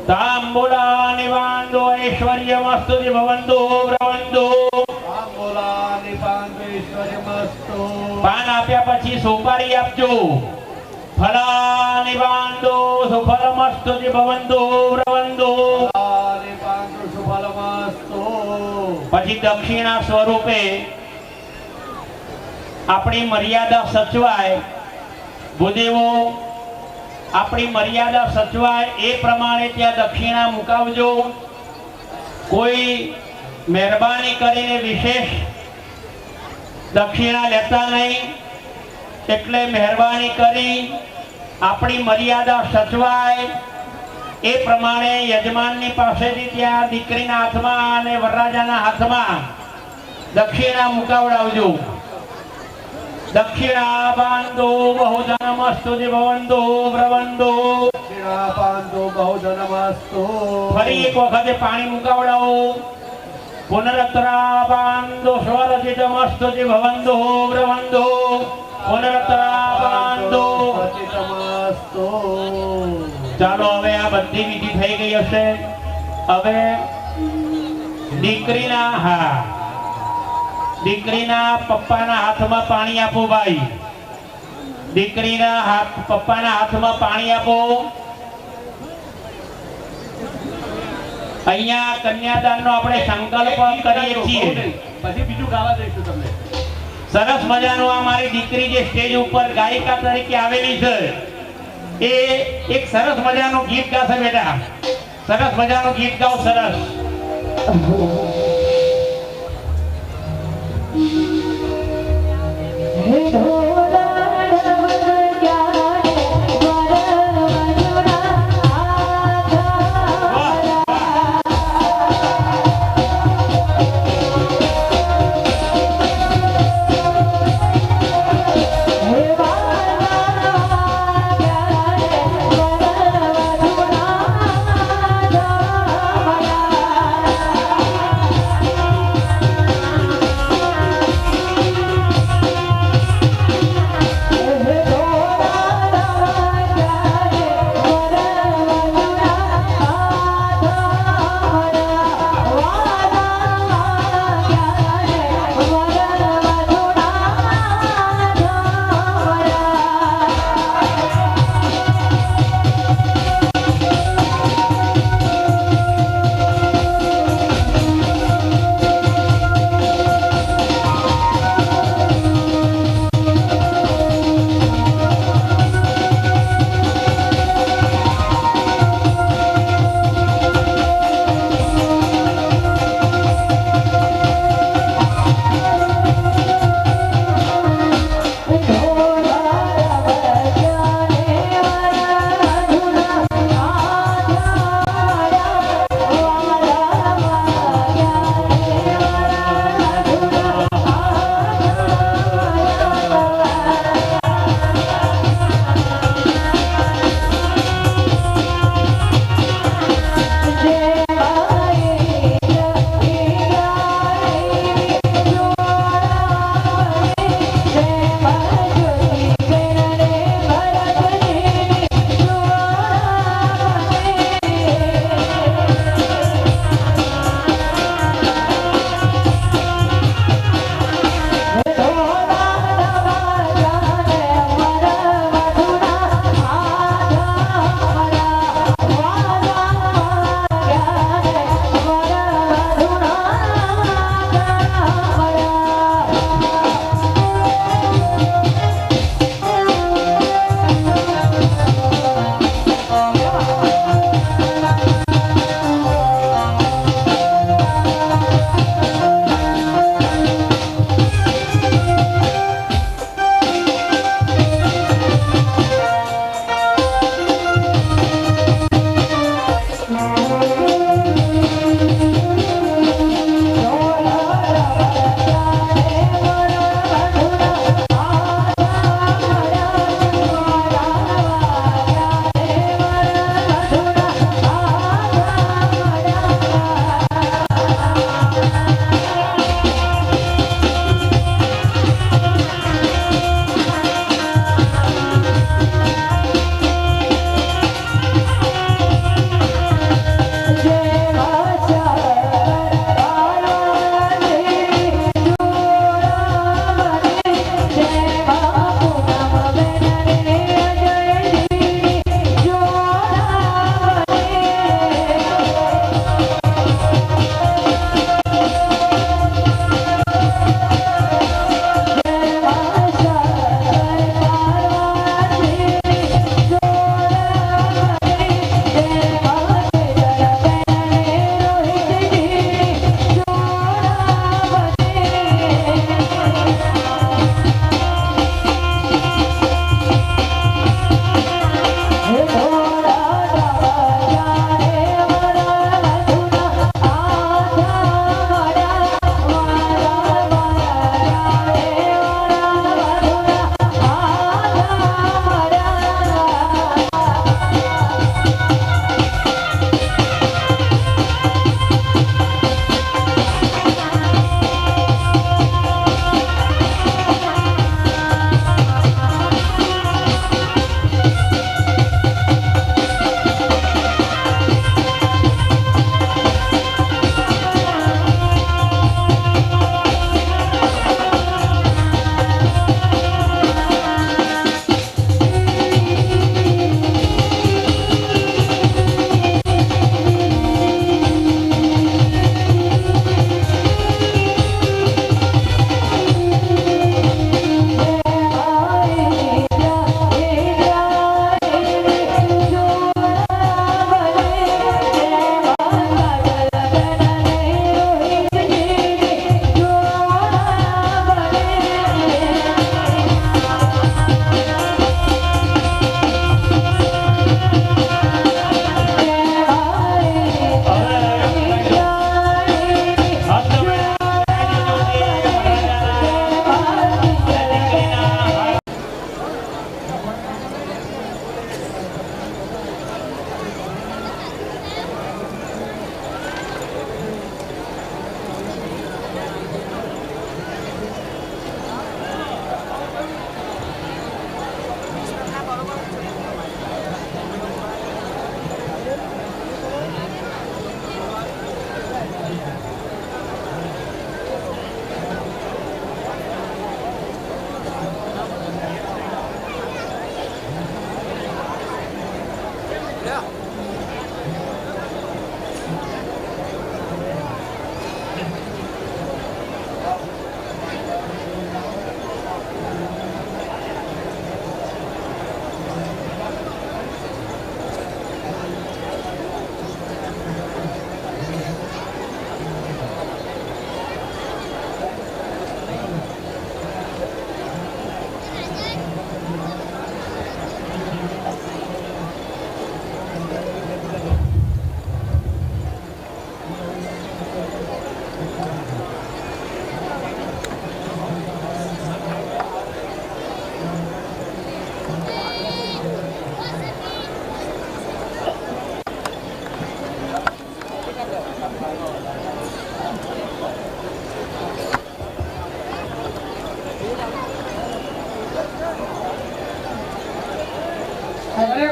તાંબુલાની બાંધો ઐશ્વર્યમસ્તુ ભવંતો પ્રવંતો. પાન આપ્યા પછી સોપારી આપજો. ફલાની બાંધો સુફલમસ્તુ ભવંતો પ્રવંતો. ફલમસ્તુ. પછી દક્ષિણા સ્વરૂપે આપણી મર્યાદા સચવાય, ભૂદેવો આપણી મર્યાદા સચવાય એ પ્રમાણે ત્યાં દક્ષિણા મુકાવજો. કોઈ મહેરબાની કરીને વિશેષ દક્ષિણા લેતા નહીં. એટલે મહેરબાની કરી આપણી મર્યાદા સચવાય એ પ્રમાણે યજમાનની પાસેથી ત્યાં દીકરીના હાથમાં અને વરરાજાના હાથમાં દક્ષિણા મુકાવડાવજો. દક્ષિણા બાંધો બહુધનમસ્તુ ભવંતો બ્રવંતો. દક્ષિણાપાંતો બહુધનમસ્તુ. ફરી એક વખતે પાણી મુકાવડાવો. પુનરત્રાબાંધો સ્વરચિતમસ્તુ ભવંતો બ્રવંતો. પુનરત્રાબાંધો. રચિતમસ્તુ. ચાલો હવે આ બધી વિધિ થઈ ગઈ હશે. હવે દીકરીના પપ્પાના હાથમાં પાણી આપો. ભાઈ, દીકરીના પપ્પાના હાથમાં પાણી આપો. અહીંયા કન્યાદાનનો આપણે સંકલ્પ કરીએ છીએ. પછી બીજું ગાવા દઈશું તમને. સરસ મજાનું આ મારી દીકરી જે સ્ટેજ ઉપર ગાયિકા તરીકે આવેલી છે એ એક સરસ મજાનું ગીત ગાશે. બેટા, સરસ મજાનું ગીત ગાઓ. સરસ.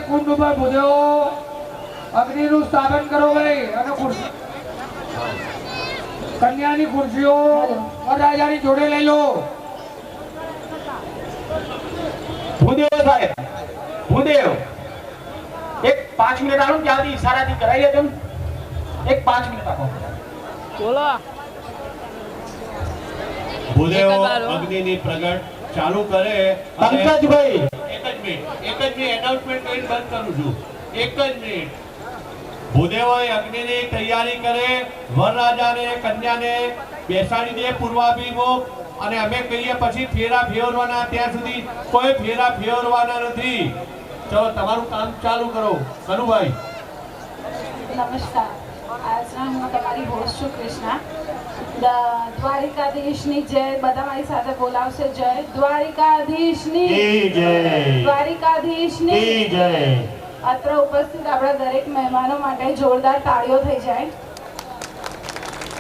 કુંડ ઉપર ભૂદેવો અગ્નિનું સ્થાપન કરો ભાઈ અને ખુરશી કન્યાની ખુરશીઓ વરરાજાની જોડે લઈ લો. ભૂદેવ સાહેબ, ભૂદેવ એક 5 મિનિટ આવો ત્યાંથી ઈશારાથી કરાવી લેજો ને. એક 5 મિનિટ આપો. બોલો ભૂદેવો અગ્નિની પ્રગટ ચાલુ કરે અને પંકજભાઈ એક જ મિનિટ એનાઉન્સમેન્ટ કરીને બંધ કરું છું. એક જ મિનિટ. ભૂદેવો અગ્નિની તૈયારી કરે, વરરાજાને કન્યાને બેસાડી દે પૂર્વાભિમુખ અને અમે કહીએ પછી ફેરા ફેરવાના. ત્યાં સુધી કોઈ ફેરા ફેરવાના નથી. ચલો તમારું કામ ચાલુ કરો. કનુભાઈ નમસ્કાર. આજના હું તમારી હોસ્ટ છું કૃષ્ણા. દ્વારિકાધીશની જય. બધા મારી સાથે બોલાવશે. જય દ્વારિકાધીશની જય. દ્વારિકાધીશની જય. અત્ર ઉપસ્થિત આપણા દરેક મહેમાનો માટે જોરદાર તાળીઓ થઈ જાય.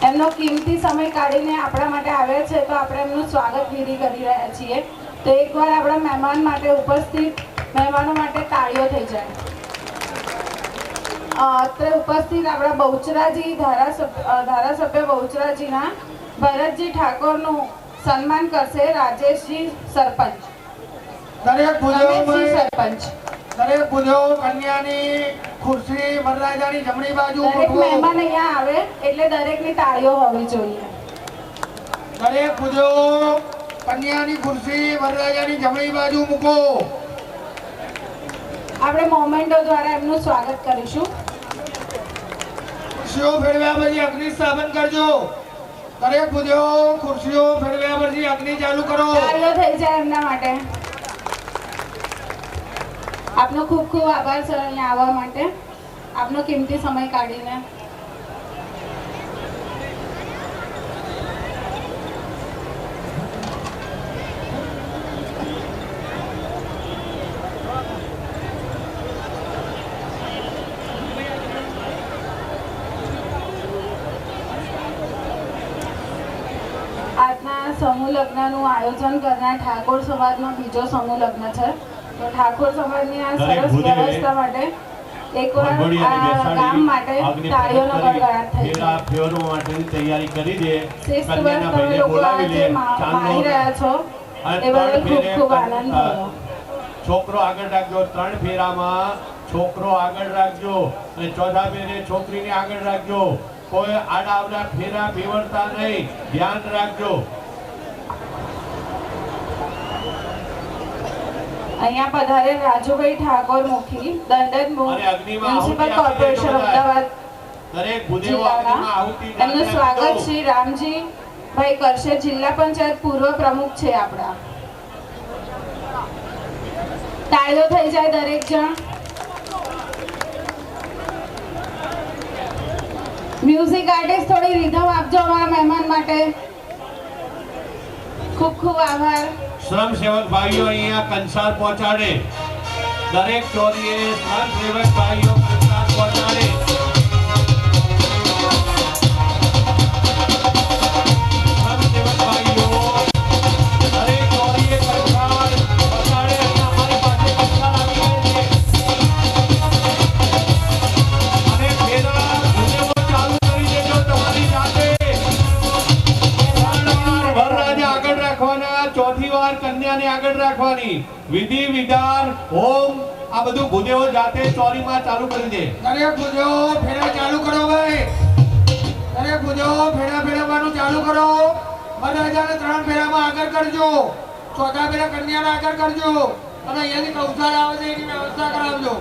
એમનો કિંમતી સમય કાઢીને આપણા માટે આવ્યા છે તો આપણે એમનું સ્વાગત વિધિ કરી રહ્યા છીએ. તો એકવાર આપણા મહેમાન માટે ઉપસ્થિત મહેમાનો માટે તાળીઓ થઈ જાય. અત્રે ઉપસ્થિત આપણા બહુચરાજી ધારાસભ્ય બહુચરાજીના ભરતજી ઠાકોરનું સન્માન કરશે રાજેશજી સરપંચ. દરેક રમેશજી ભૂદેવો સરપંચ. દરેક ભૂદેવો કન્યાની ખુરશી વરરાજાની જમણી બાજુ દરેક મૂકો. મહેમાન અહીંયા આવે એટલે દરેકની તાળીઓ હોવી જોઈએ. દરેક ભૂદેવો કન્યાની ખુરશી વરરાજાની જમણી બાજુ મૂકો. આપણે મોમેન્ટો દ્વારા એમનું સ્વાગત કરીશું. ખુરશીઓ ફેરવ્યા પછી અગ્નિ સ્થાપન કરજો. દરેક ભૂદેવો ખુરશીઓ ફેરવ્યા પછી અગ્નિ ચાલુ કરો. તાળીઓ થઈ જાય એમના માટે. આપનો ખૂબ ખૂબ આભાર સર અહીંયા આવવા માટે, આપનો કિંમતી સમય કાઢીને. આજના સમૂહ લગ્નનું આયોજન કરનાર ઠાકોર સમાજનો બીજો સમૂહ લગ્ન છે. તો ઠાકોર સમાજની આ દરેક સરસ ભૂદેવે વ્યવસ્થા માટે એકવાર વરઘોડી અને આ બેસાડી ગામ માટે અગ્નિ તાળીઓનો પ્રગટ કરી ગડગડાટ થઈ ફેરા જાય. ફેરવા માટેની તૈયારી કરી દે. શિસ્તબદ્ધ કન્યાના તમે ભાઈને લોકો બોલાવી લે. આજે માણી રહ્યા છો અને એ બદલ ત્રણ ખૂબ ફેરે ખૂબ આનંદ થયો. છોકરો આગળ રાખજો. 3 ફેરામાં છોકરો આગળ રાખજો અને ચોથા ફેરે છોકરીને આગળ રાખજો. કોઈ આડા અવડા ફેરા ફેરવતા નહીં. ધ્યાન રાખજો. અહીંયા પધારે રાજુભાઈ ઠાકોર મુખી દંડક અને અગ્નિમાં મ્યુનિસિપલ આહુતિ આપી કોર્પોરેશન દેજો બધા. અમદાવાદ દરેક ભૂદેવો જિલ્લાના અગ્નિમાં આહુતિ એમનું નાખી સ્વાગત આપજો. શ્રી રામજી ભાઈ કરશે. જિલ્લા પંચાયત પૂર્વ પ્રમુખ છે આપણા. તાળીઓ થઈ જાય દરેક જણ. મ્યુઝિક આર્ટિસ્ટ થોડી રીધમ આપજો અમારા મહેમાન માટે. ખૂબ ખૂબ આભાર. શ્રમ સેવક ભાઈઓ અહીંયા કંસાર પહોંચાડે. દરેક ચોરીએ શ્રમ સેવક ભાઈઓ કંસાર પહોંચાડે. શ્રમ સેવક ભાઈઓ દરેક ચોરીએ કંસાર પહોંચાડે. અને અમારી પાસે કંસાર આવી ગઈ છે. અને ફેરા ભૂદેવો ચાલુ કરી દેજો તમારી જાતે. વરરાજા આગળ રાખવાના, ચોથી વાર કન્યાને આગળ રાખવાની. વિધિ વિધાન હોમ આ બધું ભૂદેવો જાતે ચોરીમાં ચાલુ કરી દે. દરેક ભૂદેવો ફેરા ચાલુ કરો ભાઈ. દરેક ભૂદેવો ફેરા ફેરવવાનું ચાલુ કરો. વરરાજાને 3 ફેરામાં આગળ કરજો. ચોથા ફેરા કન્યાને આગળ કરજો અને અહીંયાથી કૌસાર આવે છે એની વ્યવસ્થા કરાવજો.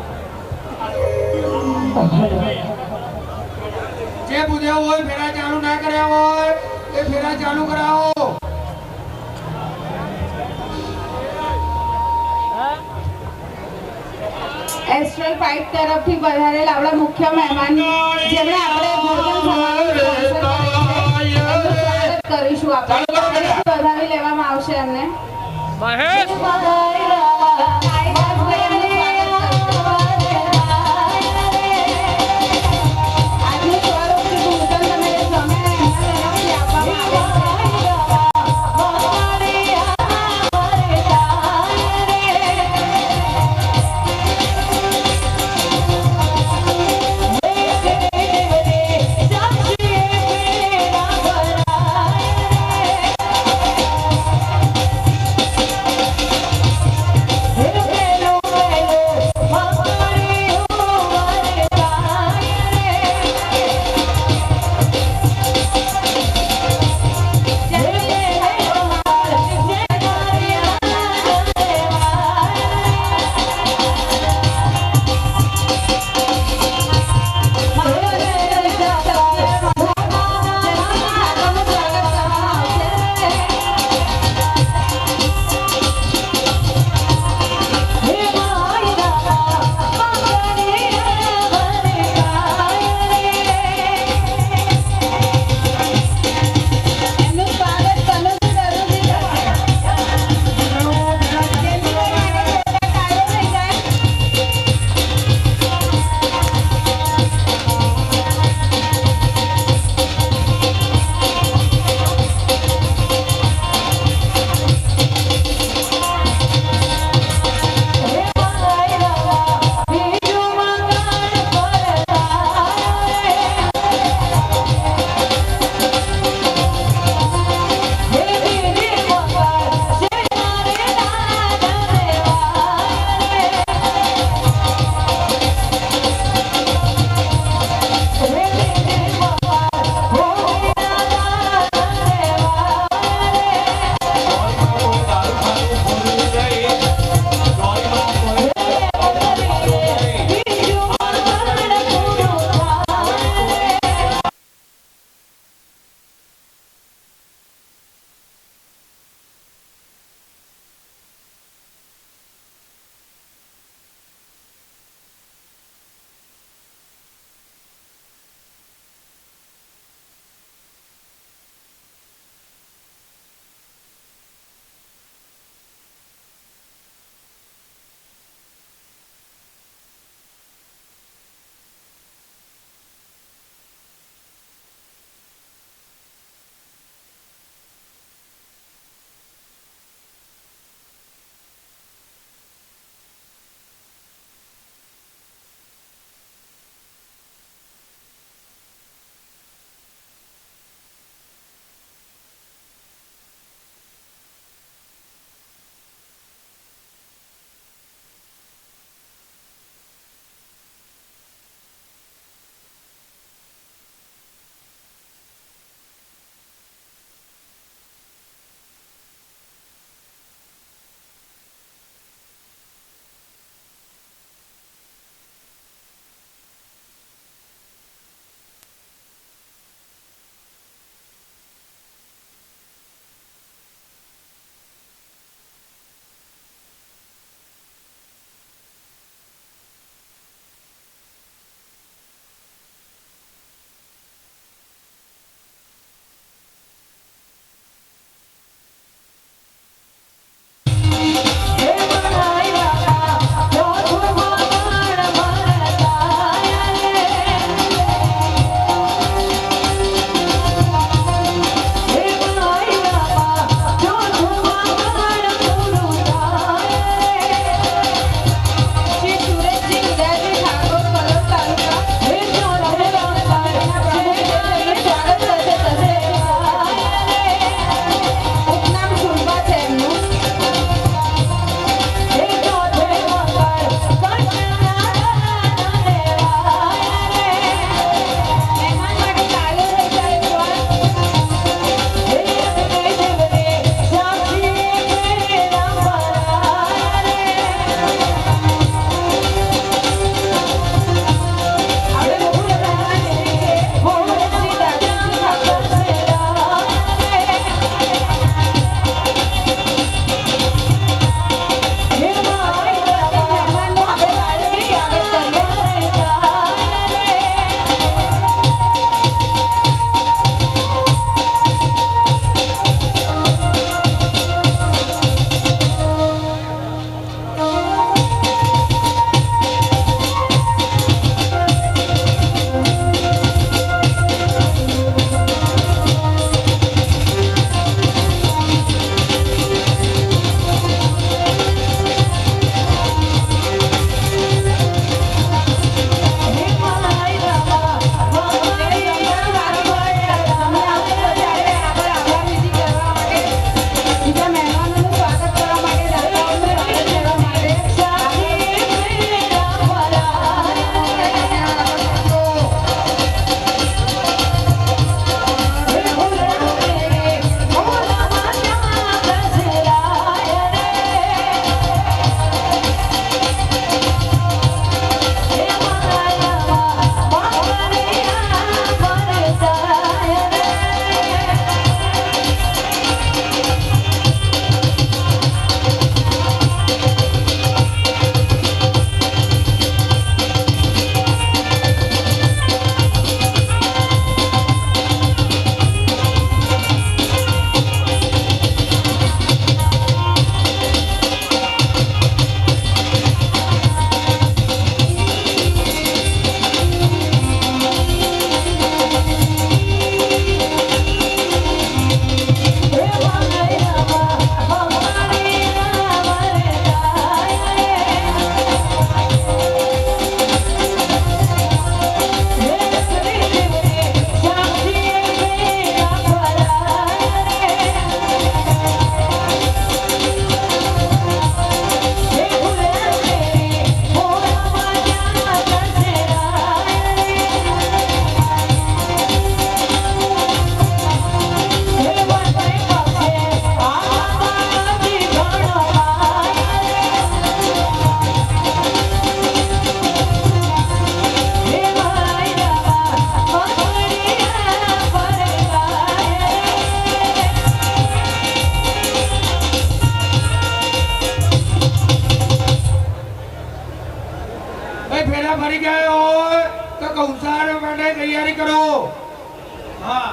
જે ભૂદેવો હોય ફેરા ચાલુ ના કર્યા હોય એ ફેરા ચાલુ કરાવો. એસ્ટ્રલ પાઇપ તરફથી પધારેલ આપણા મુખ્ય મહેમાન જેમણે આપણે ભોજન સમારોહ સ્વાગત કરીશું. આપણે પધારી લેવામાં આવશે એમને. મહેશ આજનું સ્વરૂપથી ભોજન તમે સમય તરફથી આપવામાં આવે છે. કૌસાર માટે તૈયારી કરો. હા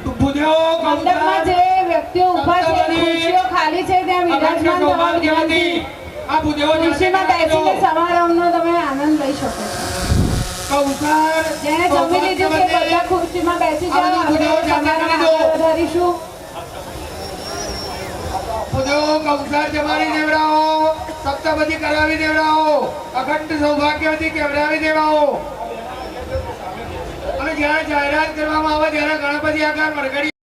ભૂદેવો મંડપમાં જે વ્યક્તિઓ ઊભા છે ખુરશીઓ ખાલી છે ત્યાં વિરાજમાન થવા વિનંતી. આ ભૂદેવો ખુરશીમાં બેસીને સમારંભનો તમે આનંદ લઈ શકો છો. કૌસાર જેને જમી લીધું છે બધા ખુરશીમાં બેસી જાઓ. આપણે સમારંભ આગળ વધારીશું. ભૂદેવો કૌસાર જમાડી દેવડાવો, સપ્તપદી કરાવી દેવડાવો, અખંડ સૌભાગ્યવતી કેવડાવી દેવાઓ. અને જ્યારે જાહેરાત કરવામાં આવે ત્યારે ગણપતિ આકાર વરઘડી